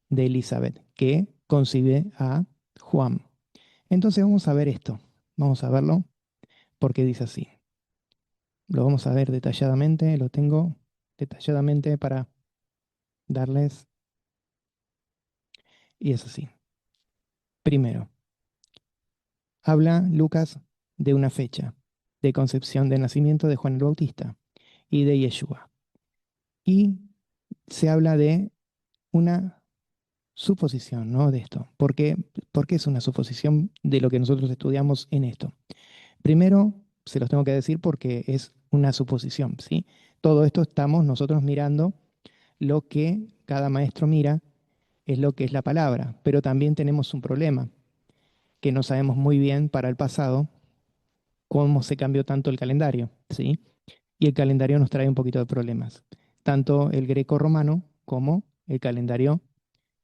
De Elizabeth, que concibe a Juan. Entonces vamos a ver esto, vamos a verlo porque dice así. Lo vamos a ver detalladamente, lo tengo detalladamente para darles, y es así. Primero, habla Lucas de una fecha de concepción de nacimiento de Juan el Bautista y de Yeshua. Y se habla de una suposición, ¿no? De esto. ¿Por qué es una suposición de lo que nosotros estudiamos en esto? Primero, se los tengo que decir porque es una suposición, ¿sí? Todo esto estamos nosotros mirando lo que cada maestro mira, es lo que es la palabra, pero también tenemos un problema, que no sabemos muy bien para el pasado cómo se cambió tanto el calendario, ¿sí? Y el calendario nos trae un poquito de problemas, tanto el greco-romano como el calendario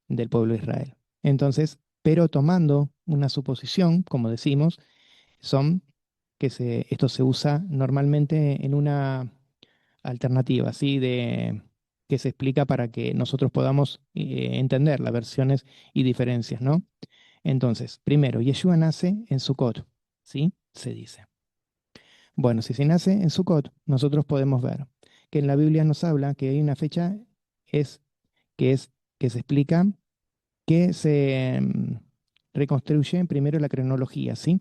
del pueblo de Israel. Entonces, pero tomando una suposición, como decimos, son esto se usa normalmente en una alternativa, ¿sí? Que se explica para que nosotros podamos entender las versiones y diferencias, ¿no? Entonces, primero, Yeshua nace en Sukkot, ¿sí? Se dice. Bueno, si se nace en Sukkot, nosotros podemos ver que en la Biblia nos habla que hay una fecha es, es que se explica que se reconstruye primero la cronología, ¿sí?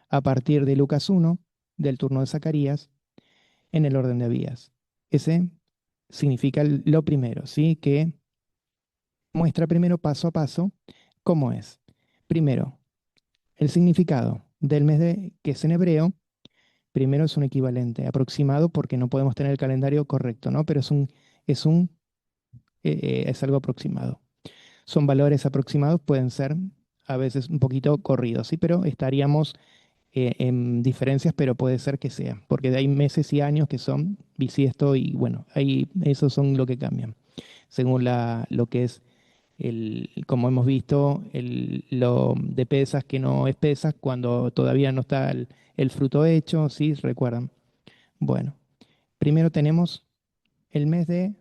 A partir de Lucas 1, del turno de Zacarías, en el orden de Abías. Ese significa lo primero, ¿sí? Que muestra primero paso a paso cómo es. Primero, el significado del mes que es en hebreo, primero es un equivalente aproximado porque no podemos tener el calendario correcto, ¿no? Pero es es algo aproximado. Son valores aproximados, pueden ser a veces un poquito corridos, ¿sí? Pero estaríamos en diferencias, pero puede ser que sea, porque hay meses y años que son bisiesto y bueno, ahí esos son lo que cambian, según lo que es como hemos visto, lo de pesas que no es pesas cuando todavía no está el fruto hecho, ¿sí? ¿Recuerdan? Bueno, primero tenemos el mes de,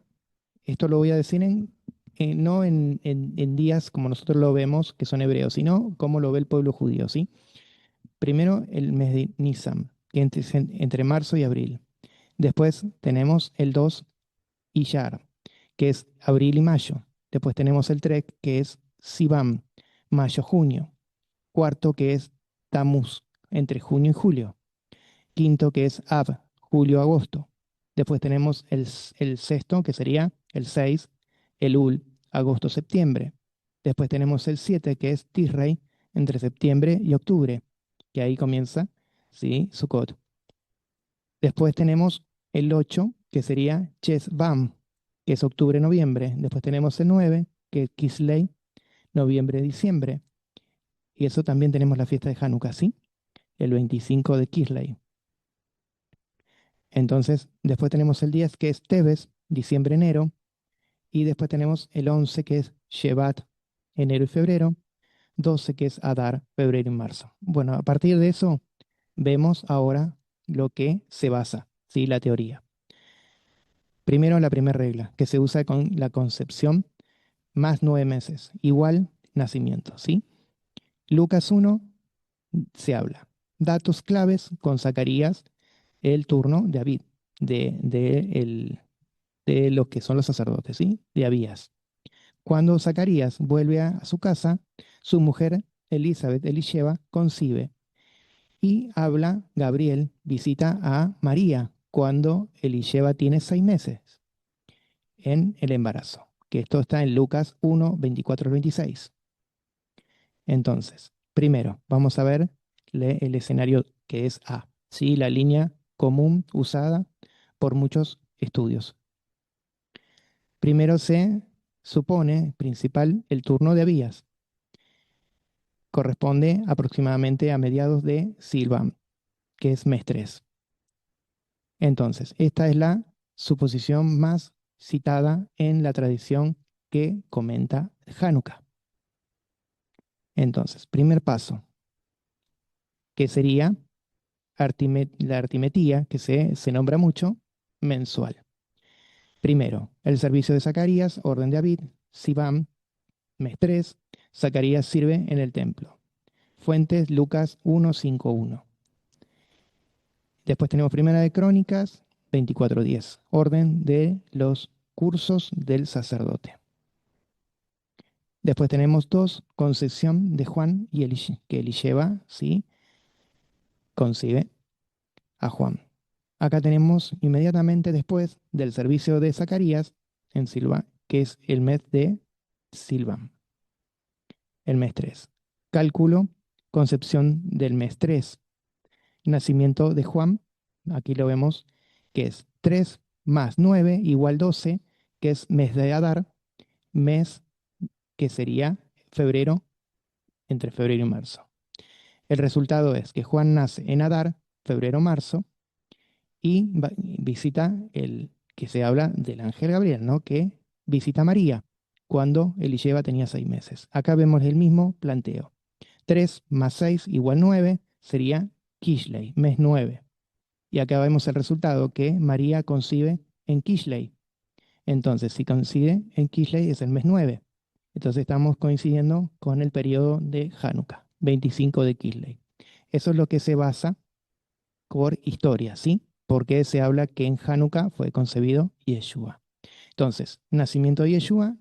esto lo voy a decir en no en días como nosotros lo vemos, que son hebreos, sino como lo ve el pueblo judío, ¿sí? Primero el mes de Nisan, que entre marzo y abril. Después tenemos el 2 Iyar, que es abril y mayo. Después tenemos el Trek, que es Sivam, mayo-junio. Cuarto, que es Tamuz, entre junio y julio. Quinto, que es Ab, julio-agosto. Después tenemos el sexto, que sería el 6, Elul, agosto-septiembre. Después tenemos el 7, que es Tisrei, entre septiembre y octubre, que ahí comienza, ¿sí? Sukkot. Después tenemos el 8, que sería Chesvam, que es octubre-noviembre. Después tenemos el 9, que es Kisley, noviembre-diciembre. Y eso también tenemos la fiesta de Hanukkah, ¿sí? El 25 de Kisley. Entonces, después tenemos el 10, que es Teves, diciembre-enero. Y después tenemos el 11, que es Shevat, enero y febrero. 12, que es Adar, febrero y marzo. Bueno, a partir de eso, vemos ahora lo que se basa, ¿sí? La teoría. Primero, la primera regla, que se usa con la concepción más 9 meses, igual nacimiento, ¿sí? Lucas 1 se habla. Datos claves con Zacarías, el turno de Abid, de los que son los sacerdotes, ¿sí? De Abías. Cuando Zacarías vuelve a su casa, su mujer Elizabeth Elisheva concibe y habla, Gabriel visita a María cuando Elisheva tiene 6 meses en el embarazo, que esto está en Lucas 1, 24 al 26. Entonces, primero, vamos a ver el escenario que es A, ¿sí? La línea común usada por muchos estudios. Primero se supone, principal, el turno de Abías. Corresponde aproximadamente a mediados de Silvan, que es mes 3. Entonces, esta es la suposición más citada en la tradición que comenta Hanukkah. Entonces, primer paso, que sería la artimetía, que se nombra mucho, mensual. Primero, el servicio de Zacarías, orden de Abid, Sibam, mes 3, Zacarías sirve en el templo. Fuentes, Lucas 1:5:1. Después tenemos Primera de Crónicas 24:10, orden de los cursos del sacerdote. Después tenemos 2, concepción de Juan y que Elisheva, ¿sí? Concibe a Juan. Acá tenemos inmediatamente después del servicio de Zacarías en Silva, que es el mes de Silvan, el mes 3. Cálculo, concepción del mes 3. Nacimiento de Juan, aquí lo vemos, que es 3 más 9 igual 12, que es mes de Adar, mes que sería febrero, entre febrero y marzo. El resultado es que Juan nace en Adar, febrero-marzo, y visita el que se habla del ángel Gabriel, ¿no? Que visita a María cuando Elisheva tenía 6 meses. Acá vemos el mismo planteo. 3 más 6 igual 9 sería Kishley, mes 9. Y acá vemos el resultado que María concibe en Kishley. Entonces, si coincide en Kishley es el mes 9. Entonces estamos coincidiendo con el periodo de Hanukkah, 25 de Kishley. Eso es lo que se basa por historia, ¿sí? Porque se habla que en Hanukkah fue concebido Yeshua. Entonces, nacimiento de Yeshua,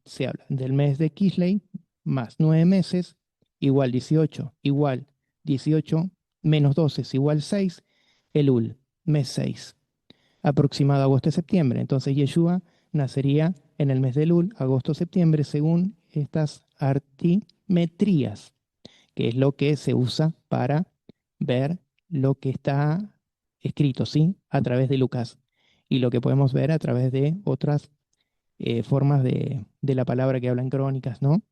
se habla del mes de Kislev más 9 meses, igual 18, igual 18, menos 12 es igual 6, Elul, mes 6, aproximado a agosto-septiembre. Entonces, Yeshua nacería en el mes de Elul, agosto-septiembre, según estas artimetrías, que es lo que se usa para ver lo que está escrito, ¿sí? A través de Lucas y lo que podemos ver a través de otras formas de la palabra que hablan crónicas, ¿no?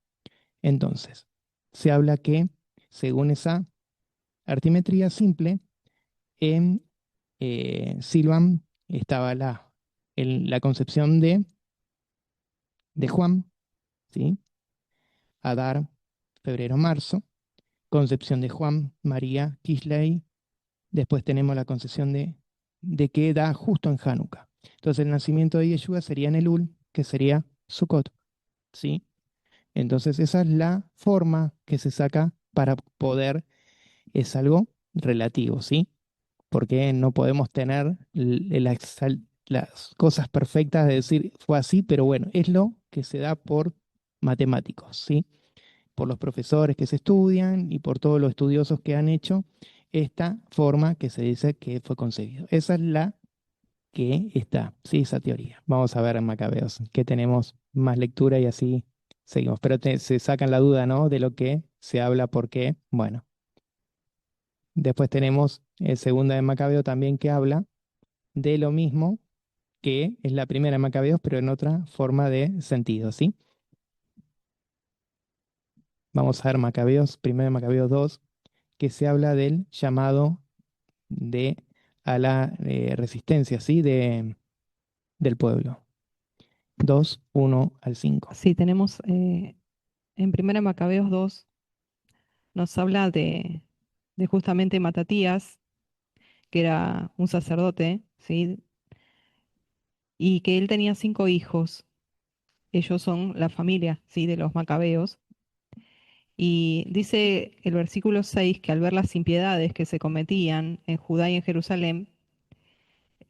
Entonces, se habla que, según esa artimetría simple, en Silvan estaba la concepción de Juan, ¿sí? Adar, febrero, marzo, concepción de Juan, María, Kisley. Después tenemos la concepción de que da justo en Hanukkah. Entonces el nacimiento de Yeshua sería en Elul, que sería Sukkot. ¿sí? Entonces esa es la forma que se saca para poder, es algo relativo, ¿sí? Porque no podemos tener las cosas perfectas de decir fue así, pero bueno, es lo que se da por matemáticos, ¿sí? Por los profesores que se estudian y por todos los estudiosos que han hecho esta forma que se dice que fue concebido. Esa es la que está, sí, esa teoría. Vamos a ver en Macabeos, que tenemos más lectura y así seguimos. Pero se sacan la duda, ¿no? De lo que se habla, por qué. Bueno, después tenemos el segunda de Macabeo también que habla de lo mismo que es la primera de Macabeos, pero en otra forma de sentido, ¿sí? Vamos a ver Macabeos, primero de Macabeos 2 que se habla del llamado de a la resistencia, ¿sí? Del pueblo. 2:1 al 5. Sí, tenemos en Primera Macabeos 2, nos habla de justamente Matatías, que era un sacerdote, ¿sí? Y que él tenía 5 hijos. Ellos son la familia, ¿sí? De los Macabeos. Y dice el versículo 6 que al ver las impiedades que se cometían en Judá y en Jerusalén,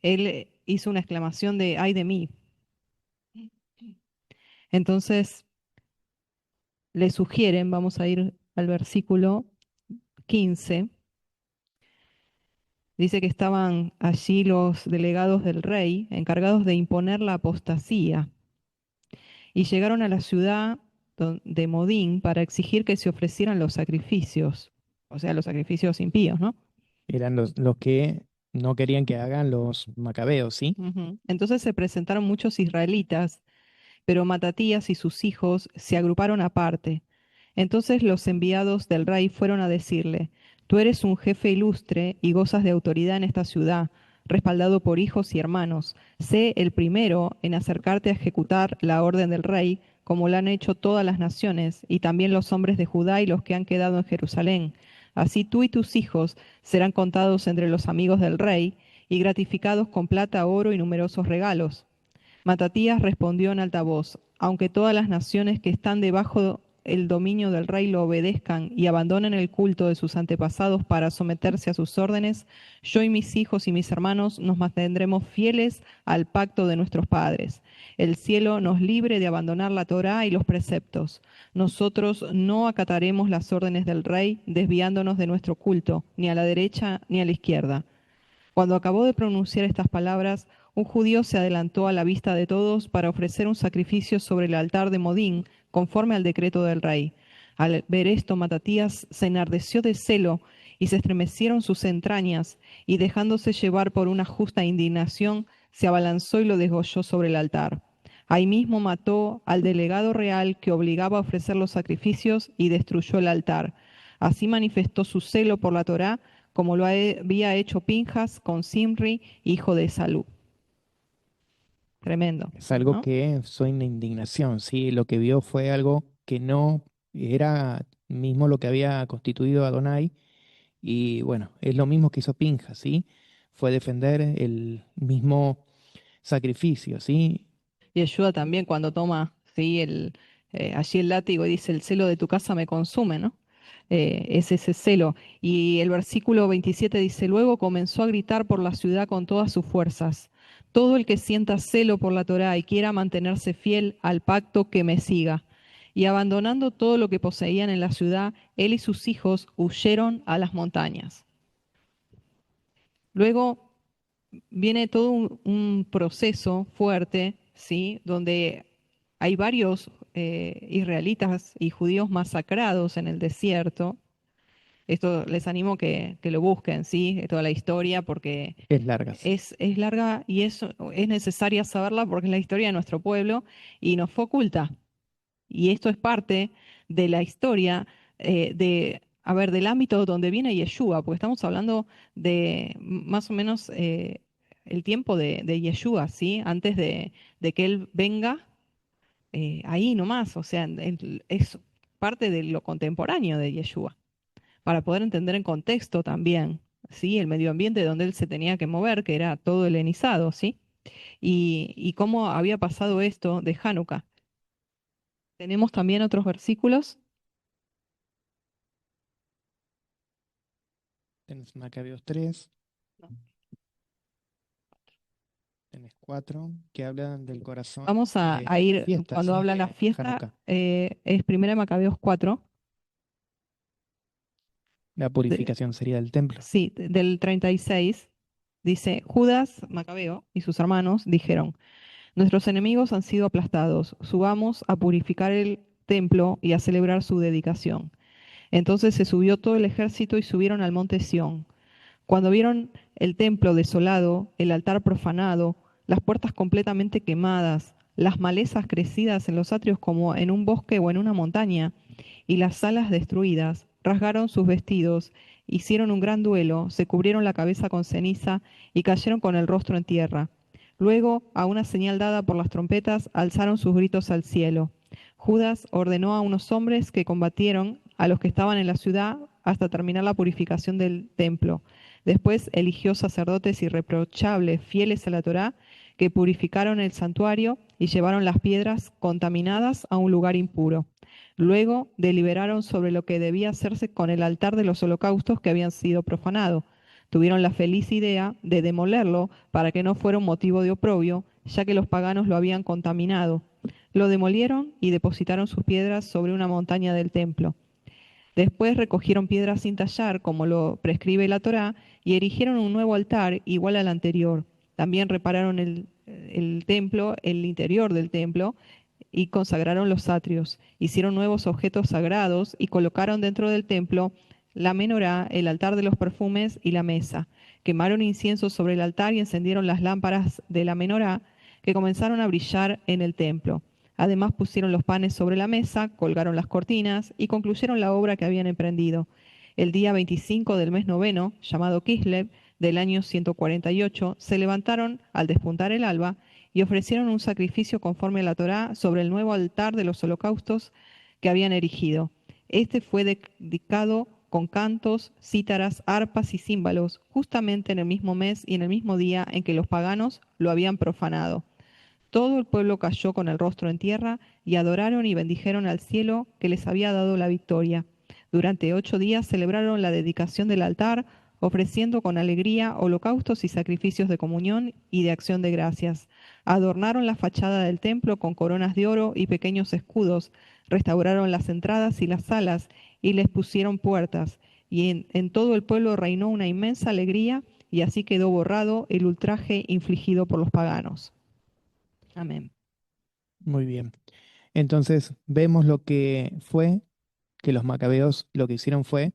él hizo una exclamación de ¡ay de mí! Entonces le sugieren, vamos a ir al versículo 15, dice que estaban allí los delegados del rey encargados de imponer la apostasía y llegaron a la ciudad de Modín para exigir que se ofrecieran los sacrificios, o sea, los sacrificios impíos, ¿no? Eran los que no querían que hagan los Macabeos, ¿sí? Ujú. Entonces se presentaron muchos israelitas, pero Matatías y sus hijos se agruparon aparte. Entonces los enviados del rey fueron a decirle, tú eres un jefe ilustre y gozas de autoridad en esta ciudad, respaldado por hijos y hermanos. Sé el primero en acercarte a ejecutar la orden del rey, como lo han hecho todas las naciones, y también los hombres de Judá y los que han quedado en Jerusalén. Así tú y tus hijos serán contados entre los amigos del rey y gratificados con plata, oro y numerosos regalos. Matatías respondió en alta voz, aunque todas las naciones que están debajo el dominio del rey lo obedezcan y abandonen el culto de sus antepasados para someterse a sus órdenes, yo y mis hijos y mis hermanos nos mantendremos fieles al pacto de nuestros padres. El cielo nos libre de abandonar la Torá y los preceptos. Nosotros no acataremos las órdenes del rey, desviándonos de nuestro culto, ni a la derecha ni a la izquierda. Cuando acabó de pronunciar estas palabras, un judío se adelantó a la vista de todos para ofrecer un sacrificio sobre el altar de Modín, conforme al decreto del rey. Al ver esto, Matatías se enardeció de celo y se estremecieron sus entrañas, y dejándose llevar por una justa indignación, se abalanzó y lo degolló sobre el altar. Ahí mismo mató al delegado real que obligaba a ofrecer los sacrificios y destruyó el altar. Así manifestó su celo por la Torá, como lo había hecho Pinjas con Simri, hijo de Salú. Tremendo, Es algo ¿no? que fue una indignación, ¿sí? Lo que vio fue algo que no era mismo lo que había constituido Adonai. Y bueno, es lo mismo que hizo Pinjas, ¿sí? Fue defender el mismo sacrificio, ¿sí? Y ayuda también cuando toma, ¿sí? Allí el látigo y dice, el celo de tu casa me consume, ¿no? Es ese celo. Y el versículo 27 dice, luego comenzó a gritar por la ciudad con todas sus fuerzas. Todo el que sienta celo por la Torá y quiera mantenerse fiel al pacto, que me siga. Y abandonando todo lo que poseían en la ciudad, él y sus hijos huyeron a las montañas. Luego viene todo un proceso fuerte, ¿sí? Donde hay varios israelitas y judíos masacrados en el desierto. Esto les animo que lo busquen, ¿sí? Toda la historia, porque Es largas. es larga y es necesaria saberla porque es la historia de nuestro pueblo y nos fue oculta. Y esto es parte de la historia a ver, del ámbito donde viene Yeshua, porque estamos hablando de más o menos el tiempo de Yeshua, ¿sí? Antes de que Él venga, ahí nomás, o sea, es parte de lo contemporáneo de Yeshua, para poder entender en contexto también, ¿sí? El medio ambiente donde Él se tenía que mover, que era todo helenizado, ¿sí? Y cómo había pasado esto de Hanukkah. Tenemos también otros versículos. Tenés Macabeos 3, tenés 4, que hablan del corazón Vamos de a ir, fiesta, cuando ¿sí? habla la De fiesta, Hanukkah, es Primera de Macabeos 4, la purificación sería del templo. sí, del 36, dice, Judas Macabeo y sus hermanos dijeron, nuestros enemigos han sido aplastados, subamos a purificar el templo y a celebrar su dedicación. Entonces se subió todo el ejército y subieron al monte Sión. Cuando vieron el templo desolado, el altar profanado, las puertas completamente quemadas, las malezas crecidas en los atrios como en un bosque o en una montaña, y las salas destruidas, rasgaron sus vestidos, hicieron un gran duelo, se cubrieron la cabeza con ceniza y cayeron con el rostro en tierra. Luego, a una señal dada por las trompetas, alzaron sus gritos al cielo. Judas ordenó a unos hombres que combatieron a los que estaban en la ciudad hasta terminar la purificación del templo. Después eligió sacerdotes irreprochables, fieles a la Torá, que purificaron el santuario y llevaron las piedras contaminadas a un lugar impuro. Luego deliberaron sobre lo que debía hacerse con el altar de los holocaustos que habían sido profanados. Tuvieron la feliz idea de demolerlo para que no fuera un motivo de oprobio, ya que los paganos lo habían contaminado. Lo demolieron y depositaron sus piedras sobre una montaña del templo. Después recogieron piedras sin tallar, como lo prescribe la Torá, y erigieron un nuevo altar igual al anterior. También repararon el templo, el interior del templo, y consagraron los atrios. Hicieron nuevos objetos sagrados y colocaron dentro del templo la menorá, el altar de los perfumes y la mesa. Quemaron incienso sobre el altar y encendieron las lámparas de la menorá, que comenzaron a brillar en el templo. Además pusieron los panes sobre la mesa, colgaron las cortinas y concluyeron la obra que habían emprendido. El día 25 del mes noveno, llamado Kislev, del año 148, se levantaron al despuntar el alba y ofrecieron un sacrificio conforme a la Torá sobre el nuevo altar de los holocaustos que habían erigido. Este fue dedicado con cantos, cítaras, arpas y címbalos, justamente en el mismo mes y en el mismo día en que los paganos lo habían profanado. Todo el pueblo cayó con el rostro en tierra y adoraron y bendijeron al cielo que les había dado la victoria. Durante 8 días celebraron la dedicación del altar, ofreciendo con alegría holocaustos y sacrificios de comunión y de acción de gracias. Adornaron la fachada del templo con coronas de oro y pequeños escudos, restauraron las entradas y las salas y les pusieron puertas. Y en todo el pueblo reinó una inmensa alegría y así quedó borrado el ultraje infligido por los paganos. Amén. Muy bien. Entonces vemos lo que fue, que los macabeos lo que hicieron fue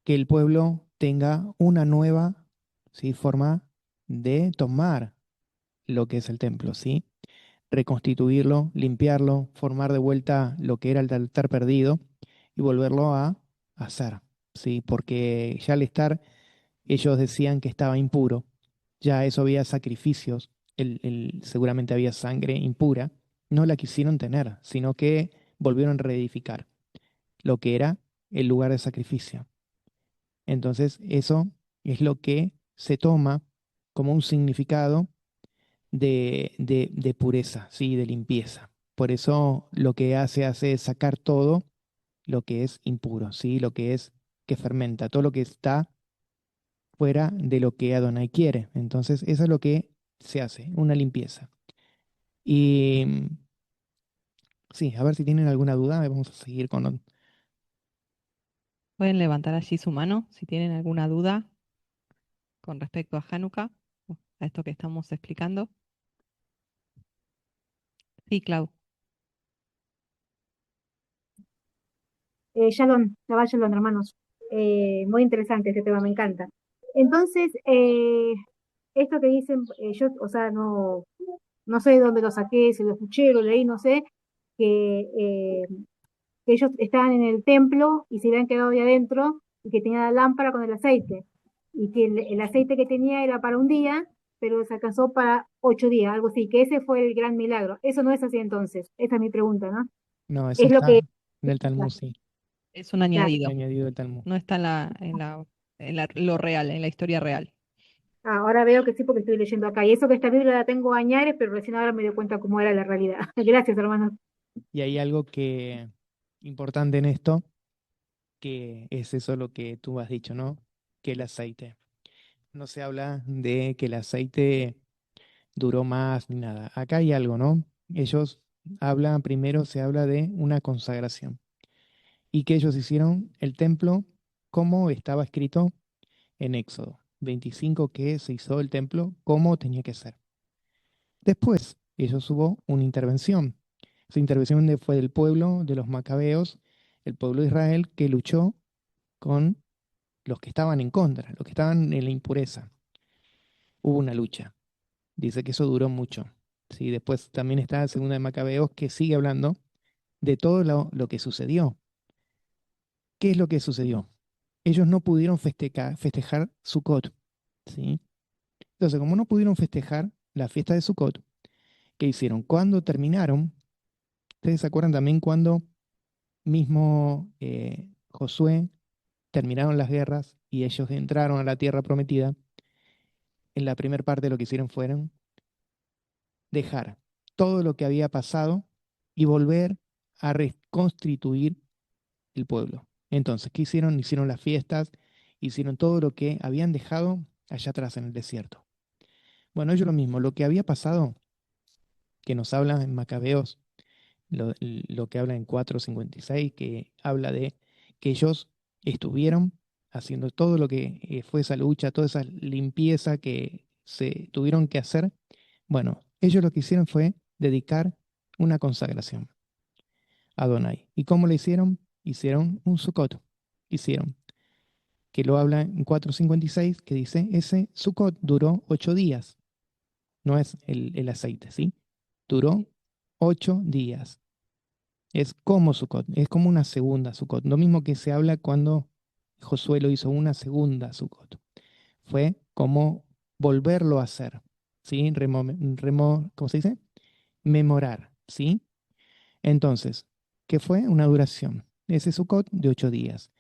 que el pueblo tenga una nueva, ¿sí? Forma de tomar lo que es el templo, ¿sí? Reconstituirlo, limpiarlo, formar de vuelta lo que era el altar perdido y volverlo a hacer, ¿sí? Porque ya al estar, ellos decían que estaba impuro, ya eso había sacrificios, seguramente había sangre impura, no la quisieron tener, sino que volvieron a reedificar lo que era el lugar de sacrificio. Entonces, eso es lo que se toma como un significado de pureza, ¿sí? De limpieza. Por eso lo que hace es sacar todo lo que es impuro, ¿sí? Lo que es que fermenta, todo lo que está fuera de lo que Adonai quiere. Entonces, eso es lo que se hace, una limpieza. Y sí, a ver si tienen alguna duda, vamos a seguir con... Pueden levantar allí su mano si tienen alguna duda con respecto a Hanukkah, a esto que estamos explicando. Sí, Clau. Shabbat Shalom, hermanos. Muy interesante este tema, me encanta. Entonces, esto que dicen, yo, o sea, no sé de dónde lo saqué, si lo escuché, lo leí, no sé, que, que ellos estaban en el templo y se habían quedado ahí adentro y que tenía la lámpara con el aceite y que el aceite que tenía era para un día, pero se alcanzó para 8 días, algo así, que ese fue el gran milagro. Eso no es así entonces, esa es mi pregunta, ¿no? No, eso Es lo está que... en el Talmud, sí, Es un Claro. añadido, añadido del Talmud. no está lo real, en la historia real. Ahora veo que sí, porque estoy leyendo acá. Y eso que esta Biblia la tengo a añares, pero recién ahora me doy cuenta cómo era la realidad. Gracias, hermano. Y hay algo que importante en esto, que es eso lo que tú has dicho, ¿no? Que el aceite. No se habla de que el aceite duró más ni nada. Acá hay algo, ¿no? Ellos hablan, primero se habla de una consagración y que ellos hicieron el templo como estaba escrito en Éxodo 25, que se hizo el templo como tenía que ser. Después, ellos hubo una intervención. Esa intervención fue del pueblo de los macabeos, el pueblo de Israel, que luchó con los que estaban en contra, los que estaban en la impureza. Hubo una lucha. Dice que eso duró mucho. Sí, después también está la segunda de Macabeos que sigue hablando de todo lo que sucedió. ¿Qué es lo que sucedió? Ellos no pudieron festejar Sukkot, ¿sí? Entonces, como no pudieron festejar la fiesta de Sukkot, ¿qué hicieron? Cuando terminaron, ustedes se acuerdan también cuando mismo Josué terminaron las guerras y ellos entraron a la tierra prometida, en la primera parte lo que hicieron fueron dejar todo lo que había pasado y volver a reconstituir el pueblo. Entonces, ¿qué hicieron? Hicieron las fiestas, hicieron todo lo que habían dejado allá atrás en el desierto. Bueno, ellos lo mismo, lo que había pasado, que nos habla en Macabeos, lo que habla en 4:56, que habla de que ellos estuvieron haciendo todo lo que fue esa lucha, toda esa limpieza que se tuvieron que hacer. Bueno, ellos lo que hicieron fue dedicar una consagración a Adonai. ¿Y cómo lo hicieron? Hicieron un Sukkot. Hicieron, que lo habla en 4:56, que dice, ese Sukkot duró 8 días. No es el aceite, ¿sí? Duró 8 días. Es como Sukkot, es como una segunda Sukkot. Lo mismo que se habla cuando Josué lo hizo una segunda Sukkot. Fue como volverlo a hacer, ¿sí? ¿Cómo se dice? Memorar, ¿sí? Entonces, ¿qué fue? Una duración. Ese Sukkot de 8 días.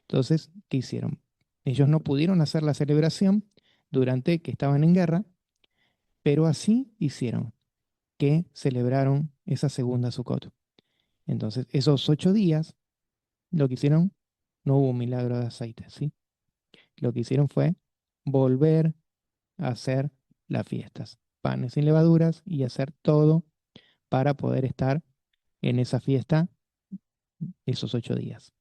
Entonces, ¿qué hicieron? Ellos no pudieron hacer la celebración durante que estaban en guerra, pero así hicieron que celebraron esa segunda Sukkot. Entonces, esos 8 días, lo que hicieron, no hubo un milagro de aceite, ¿sí? Lo que hicieron fue volver a hacer las fiestas, panes sin levaduras y hacer todo para poder estar en esa fiesta esos 8 días.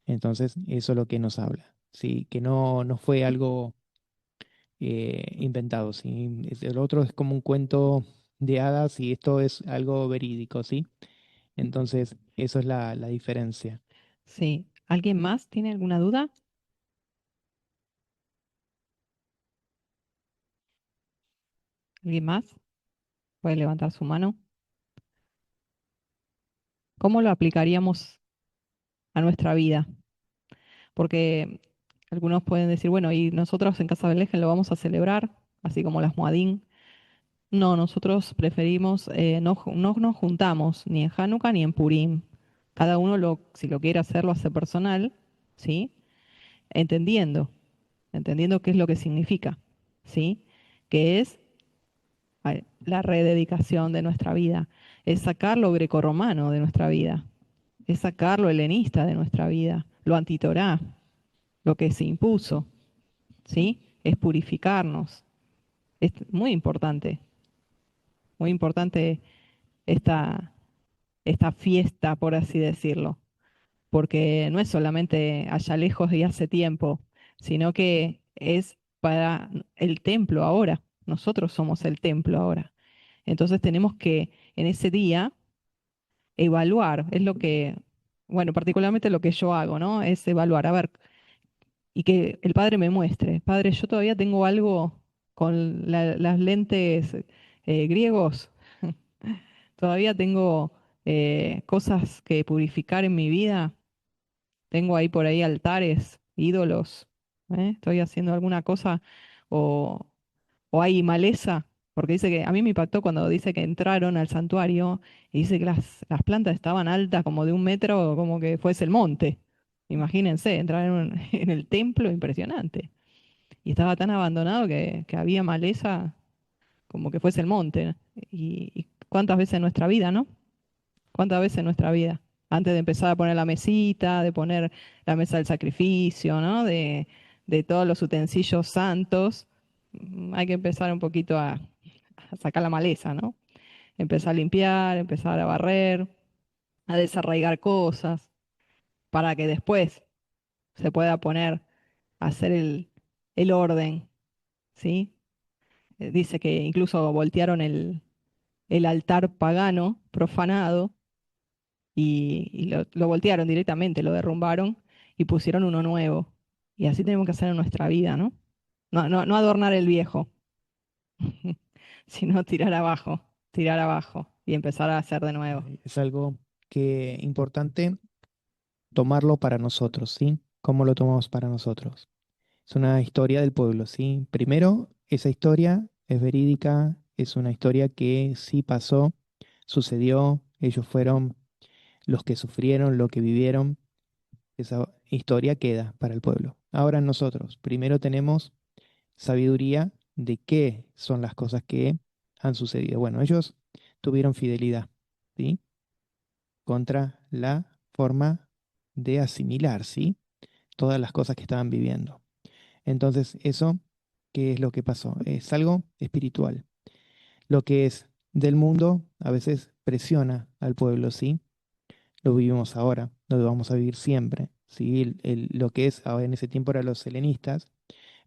Entonces, eso es lo que nos habla, ¿sí? Que no fue algo inventado, ¿sí? El otro es como un cuento de hadas y esto es algo verídico, ¿sí? Entonces, eso es la diferencia. Sí. ¿Alguien más tiene alguna duda? ¿Alguien más? Puede levantar su mano. ¿Cómo lo aplicaríamos a nuestra vida? Porque algunos pueden decir, bueno, y nosotros en Casa Belén lo vamos a celebrar, así como las Moadín. No, nosotros preferimos, no nos juntamos ni en Hanukkah ni en Purim. Cada uno, si lo quiere hacer, lo hace personal, ¿sí? Entendiendo, entendiendo qué es lo que significa, ¿sí? Que es la rededicación de nuestra vida, es sacar lo grecorromano de nuestra vida, es sacar lo helenista de nuestra vida, lo antitorá, lo que se impuso, ¿sí? Es purificarnos. Es muy importante esta, esta fiesta, por así decirlo, porque no es solamente allá lejos y hace tiempo, sino que es para el templo ahora. Nosotros somos el templo ahora. Entonces tenemos que en ese día evaluar, es lo que, bueno, particularmente lo que yo hago, ¿no? Es evaluar, a ver, y que el padre me muestre, padre, yo todavía tengo algo con las lentes griegos, todavía tengo cosas que purificar en mi vida, tengo ahí por ahí altares, ídolos, estoy haciendo alguna cosa o, o hay maleza, porque dice que a mí me impactó cuando dice que entraron al santuario y dice que las plantas estaban altas como de 1 metro, como que fuese el monte. Imagínense, entrar en el templo, impresionante. Y estaba tan abandonado que había maleza como que fuese el monte. Y cuántas veces en nuestra vida, ¿no? ¿Cuántas veces en nuestra vida? Antes de empezar a poner la mesita, de poner la mesa del sacrificio, ¿no? De todos los utensilios santos, hay que empezar un poquito a sacar la maleza, ¿no? Empezar a limpiar, empezar a barrer, a desarraigar cosas, para que después se pueda poner a hacer el orden, ¿sí? Dice que incluso voltearon el altar pagano, profanado, y lo voltearon directamente, lo derrumbaron y pusieron uno nuevo. Y así tenemos que hacer en nuestra vida, ¿no? No adornar el viejo, sino tirar abajo y empezar a hacer de nuevo. Es algo que importante tomarlo para nosotros, ¿sí? ¿Cómo lo tomamos para nosotros? Es una historia del pueblo, ¿sí? Primero, esa historia es verídica, es una historia que sí pasó, sucedió, ellos fueron los que sufrieron, lo que vivieron. Esa historia queda para el pueblo. Ahora nosotros, primero tenemos sabiduría de qué son las cosas que han sucedido. Bueno, ellos tuvieron fidelidad, ¿sí? Contra la forma de asimilar, ¿sí? Todas las cosas que estaban viviendo. Entonces, eso, ¿qué es lo que pasó? Es algo espiritual. Lo que es del mundo a veces presiona al pueblo, ¿sí? Lo vivimos ahora, lo vamos a vivir siempre, ¿sí? Lo que es ahora en ese tiempo eran los helenistas,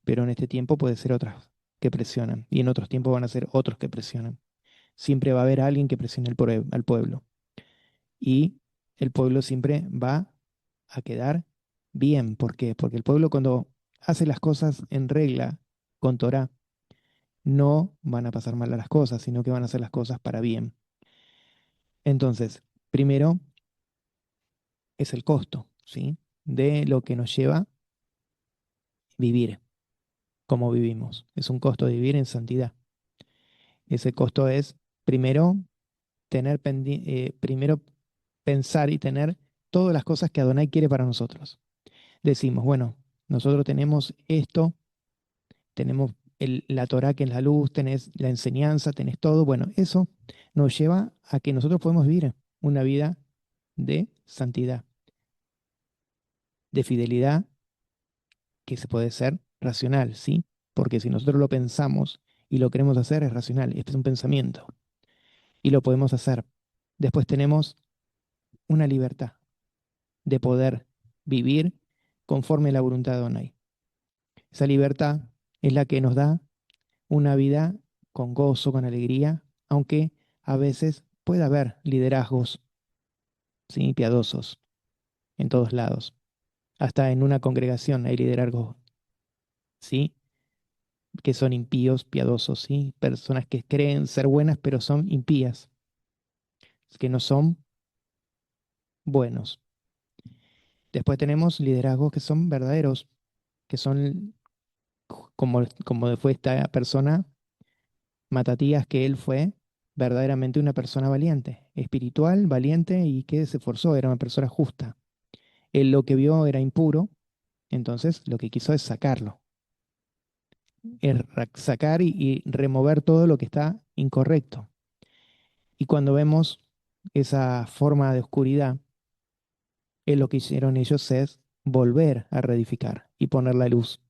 pero en este tiempo puede ser otras que presionan, y en otros tiempos van a ser otros que presionan. Siempre va a haber alguien que presione al pueblo, y el pueblo siempre va a quedar bien. ¿Por qué? Porque el pueblo cuando hace las cosas en regla, con Torah, no van a pasar mal a las cosas, sino que van a hacer las cosas para bien. Entonces, primero es el costo, ¿sí? De lo que nos lleva vivir como vivimos. Es un costo de vivir en santidad. Ese costo es, primero, primero pensar y tener todas las cosas que Adonai quiere para nosotros. Decimos, bueno, nosotros tenemos esto, tenemos la Torah que es la luz, tenés la enseñanza, tenés todo. Bueno, eso nos lleva a que nosotros podemos vivir una vida de santidad, de fidelidad, que se puede ser racional, ¿sí? Porque si nosotros lo pensamos y lo queremos hacer, es racional, este es un pensamiento y lo podemos hacer. Después tenemos una libertad de poder vivir conforme a la voluntad de Adonai. Esa libertad es la que nos da una vida con gozo, con alegría, aunque a veces puede haber liderazgos, ¿sí? Piadosos en todos lados. Hasta en una congregación hay liderazgos, ¿sí? Que son impíos, piadosos, ¿sí? Personas que creen ser buenas, pero son impías, que no son buenos. Después tenemos liderazgos que son verdaderos, que son como fue esta persona, Matatías, que él fue verdaderamente una persona valiente, espiritual, valiente y que se esforzó, era una persona justa. Él lo que vio era impuro, entonces lo que quiso es sacarlo, es sacar y remover todo lo que está incorrecto. Y cuando vemos esa forma de oscuridad, lo que hicieron ellos es volver a reedificar y poner la luz.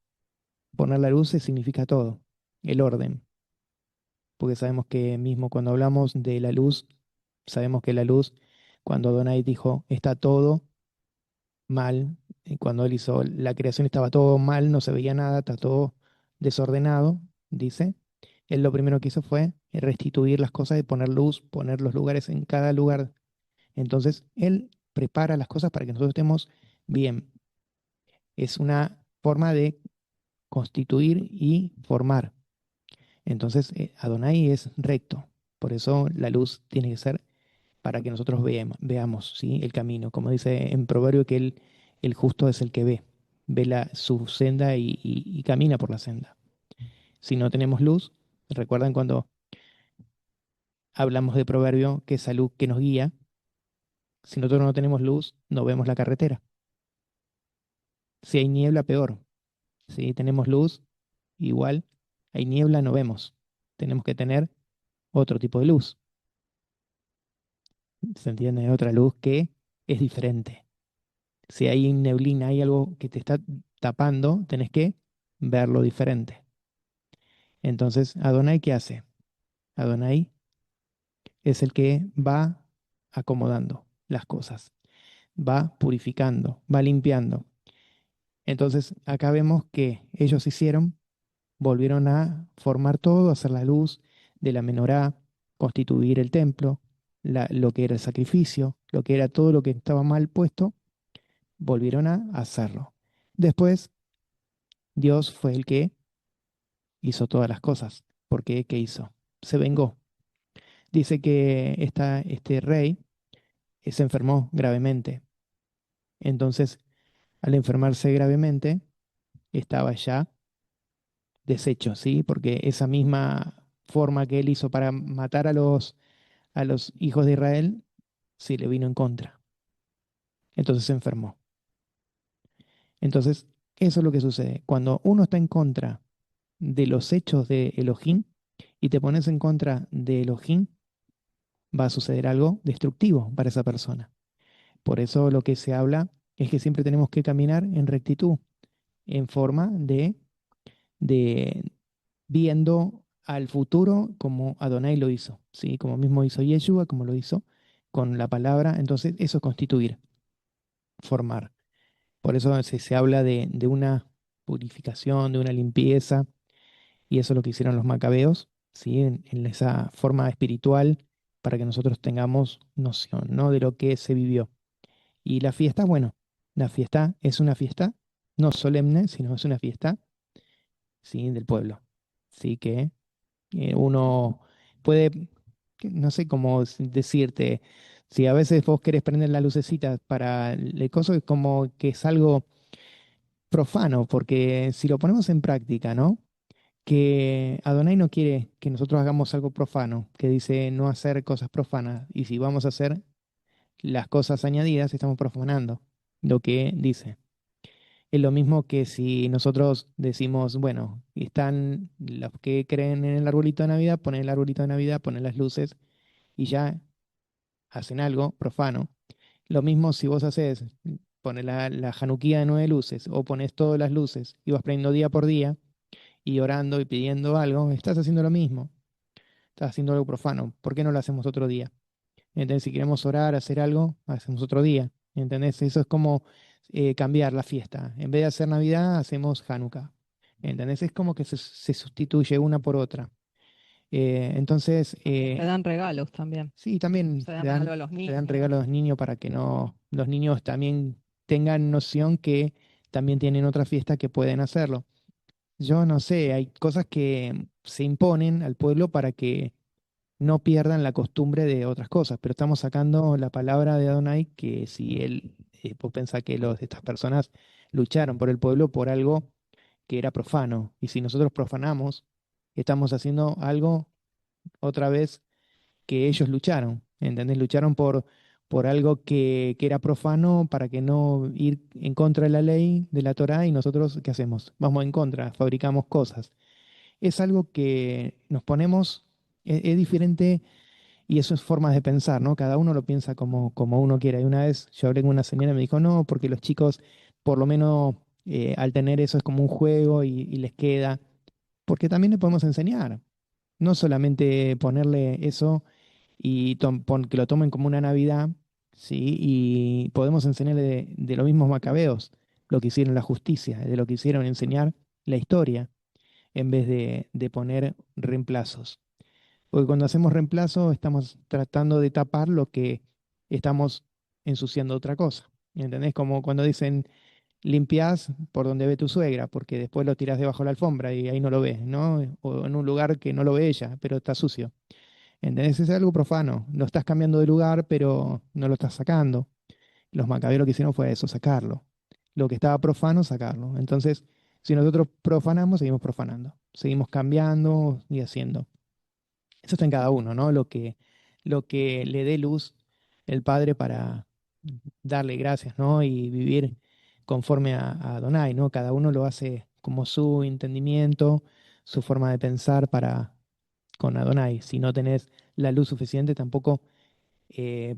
Poner la luz significa todo, el orden, porque sabemos que mismo cuando hablamos de la luz, sabemos que la luz, cuando Adonai dijo, está todo mal, y cuando él hizo la creación estaba todo mal, no se veía nada, está todo desordenado, dice, él lo primero que hizo fue restituir las cosas y poner luz, poner los lugares en cada lugar. Entonces, él prepara las cosas para que nosotros estemos bien. Es una forma de constituir y formar. Entonces, Adonai es recto. Por eso la luz tiene que ser para que nosotros veamos, ¿sí? El camino. Como dice en Proverbio que el justo es el que ve su senda y camina por la senda. Si no tenemos luz, recuerdan cuando hablamos de Proverbio que esa luz que nos guía, si nosotros no tenemos luz, no vemos la carretera. Si hay niebla, peor. Si tenemos luz, igual hay niebla, no vemos. Tenemos que tener otro tipo de luz. ¿Se entiende? Otra luz que es diferente. Si hay neblina, hay algo que te está tapando, tenés que verlo diferente. Entonces, Adonai, ¿qué hace? Adonai es el que va acomodando las cosas, va purificando, va limpiando. Entonces, acá vemos que ellos hicieron, volvieron a formar todo, hacer la luz de la menorá, constituir el templo, lo que era el sacrificio, lo que era todo lo que estaba mal puesto, volvieron a hacerlo. Después, Dios fue el que hizo todas las cosas. ¿Por qué? ¿Qué hizo? Se vengó. Dice que este rey se enfermó gravemente. Entonces, al enfermarse gravemente, estaba ya deshecho, ¿sí? Porque esa misma forma que él hizo para matar a los hijos de Israel, sí le vino en contra. Entonces se enfermó. Entonces, eso es lo que sucede. Cuando uno está en contra de los hechos de Elohim y te pones en contra de Elohim, va a suceder algo destructivo para esa persona. Por eso lo que se habla es que siempre tenemos que caminar en rectitud, en forma de viendo al futuro como Adonai lo hizo, ¿sí? Como mismo hizo Yeshua, como lo hizo con la palabra. Entonces, eso es constituir, formar. Por eso se habla de una purificación, de una limpieza, y eso es lo que hicieron los macabeos, ¿sí? En esa forma espiritual, para que nosotros tengamos noción, ¿no? De lo que se vivió. Y la fiesta, bueno, la fiesta es una fiesta no solemne, sino es una fiesta, ¿sí? Del pueblo. Sí que uno puede, no sé cómo decirte, si a veces vos querés prender la lucecita para el coso, es como que es algo profano, porque si lo ponemos en práctica, ¿no? Que Adonai no quiere que nosotros hagamos algo profano, que dice no hacer cosas profanas, y si vamos a hacer las cosas añadidas, estamos profanando lo que dice. Es lo mismo que si nosotros decimos, bueno, están los que creen en el arbolito de Navidad, ponen el arbolito de Navidad, ponen las luces y ya hacen algo profano. Lo mismo si vos haces, pones la Januquía de 9 luces o pones todas las luces y vas prendiendo día por día y orando y pidiendo algo, estás haciendo lo mismo, estás haciendo algo profano. ¿Por qué no lo hacemos otro día? ¿Entendés? Si queremos orar, hacer algo, hacemos otro día. ¿Entendés? Eso es como cambiar la fiesta. En vez de hacer Navidad, hacemos Hanukkah. ¿Entendés? Es como que se sustituye una por otra. Entonces, Se dan regalos también. sí, también Se dan regalo a los le dan niños. regalos a los niños para que no, los niños también tengan noción que también tienen otra fiesta que pueden hacerlo. Yo no sé, hay cosas que se imponen al pueblo para que no pierdan la costumbre de otras cosas, pero estamos sacando la palabra de Adonai que si él, vos pensás que estas personas lucharon por el pueblo por algo que era profano, y si nosotros profanamos, estamos haciendo algo otra vez que ellos lucharon, ¿entendés? Lucharon por algo que era profano para que no ir en contra de la ley de la Torá y nosotros, ¿qué hacemos? Vamos en contra, fabricamos cosas. Es algo que nos ponemos, es diferente y eso es formas de pensar, ¿no? Cada uno lo piensa como uno quiera. Y una vez yo hablé con una señora y me dijo, no, porque los chicos, por lo menos al tener eso es como un juego y les queda. Porque también le podemos enseñar. No solamente ponerle eso y que lo tomen como una Navidad, ¿sí? Y podemos enseñarle de los mismos macabeos, lo que hicieron la justicia, de lo que hicieron enseñar la historia, en vez de poner reemplazos. Porque cuando hacemos reemplazo estamos tratando de tapar lo que estamos ensuciando otra cosa. ¿Entendés? Como cuando dicen limpias por donde ve tu suegra, porque después lo tiras debajo de la alfombra y ahí no lo ves, ¿no? O en un lugar que no lo ve ella, pero está sucio. ¿Entendés? Es algo profano. Lo estás cambiando de lugar, pero no lo estás sacando. Los macabeos lo que hicieron fue eso, sacarlo. Lo que estaba profano, sacarlo. Entonces, si nosotros profanamos, seguimos profanando. Seguimos cambiando y haciendo. Eso está en cada uno, ¿no? Lo que le dé luz el Padre para darle gracias, ¿no? Y vivir conforme a Adonai, ¿no? Cada uno lo hace como su entendimiento, su forma de pensar para con Adonai. Si no tenés la luz suficiente, tampoco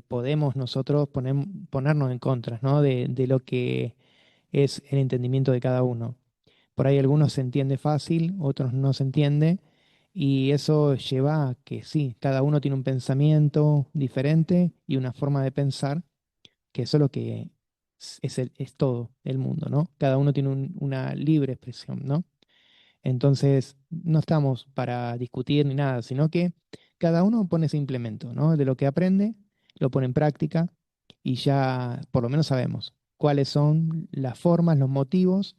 podemos nosotros ponernos en contra, ¿no? De lo que es el entendimiento de cada uno. Por ahí algunos se entiende fácil, otros no se entiende, y eso lleva a que sí, cada uno tiene un pensamiento diferente y una forma de pensar, que eso es lo que es todo el mundo, ¿no? Cada uno tiene una libre expresión, ¿no? Entonces, no estamos para discutir ni nada, sino que cada uno pone ese implemento, ¿no? De lo que aprende, lo pone en práctica y ya por lo menos sabemos cuáles son las formas, los motivos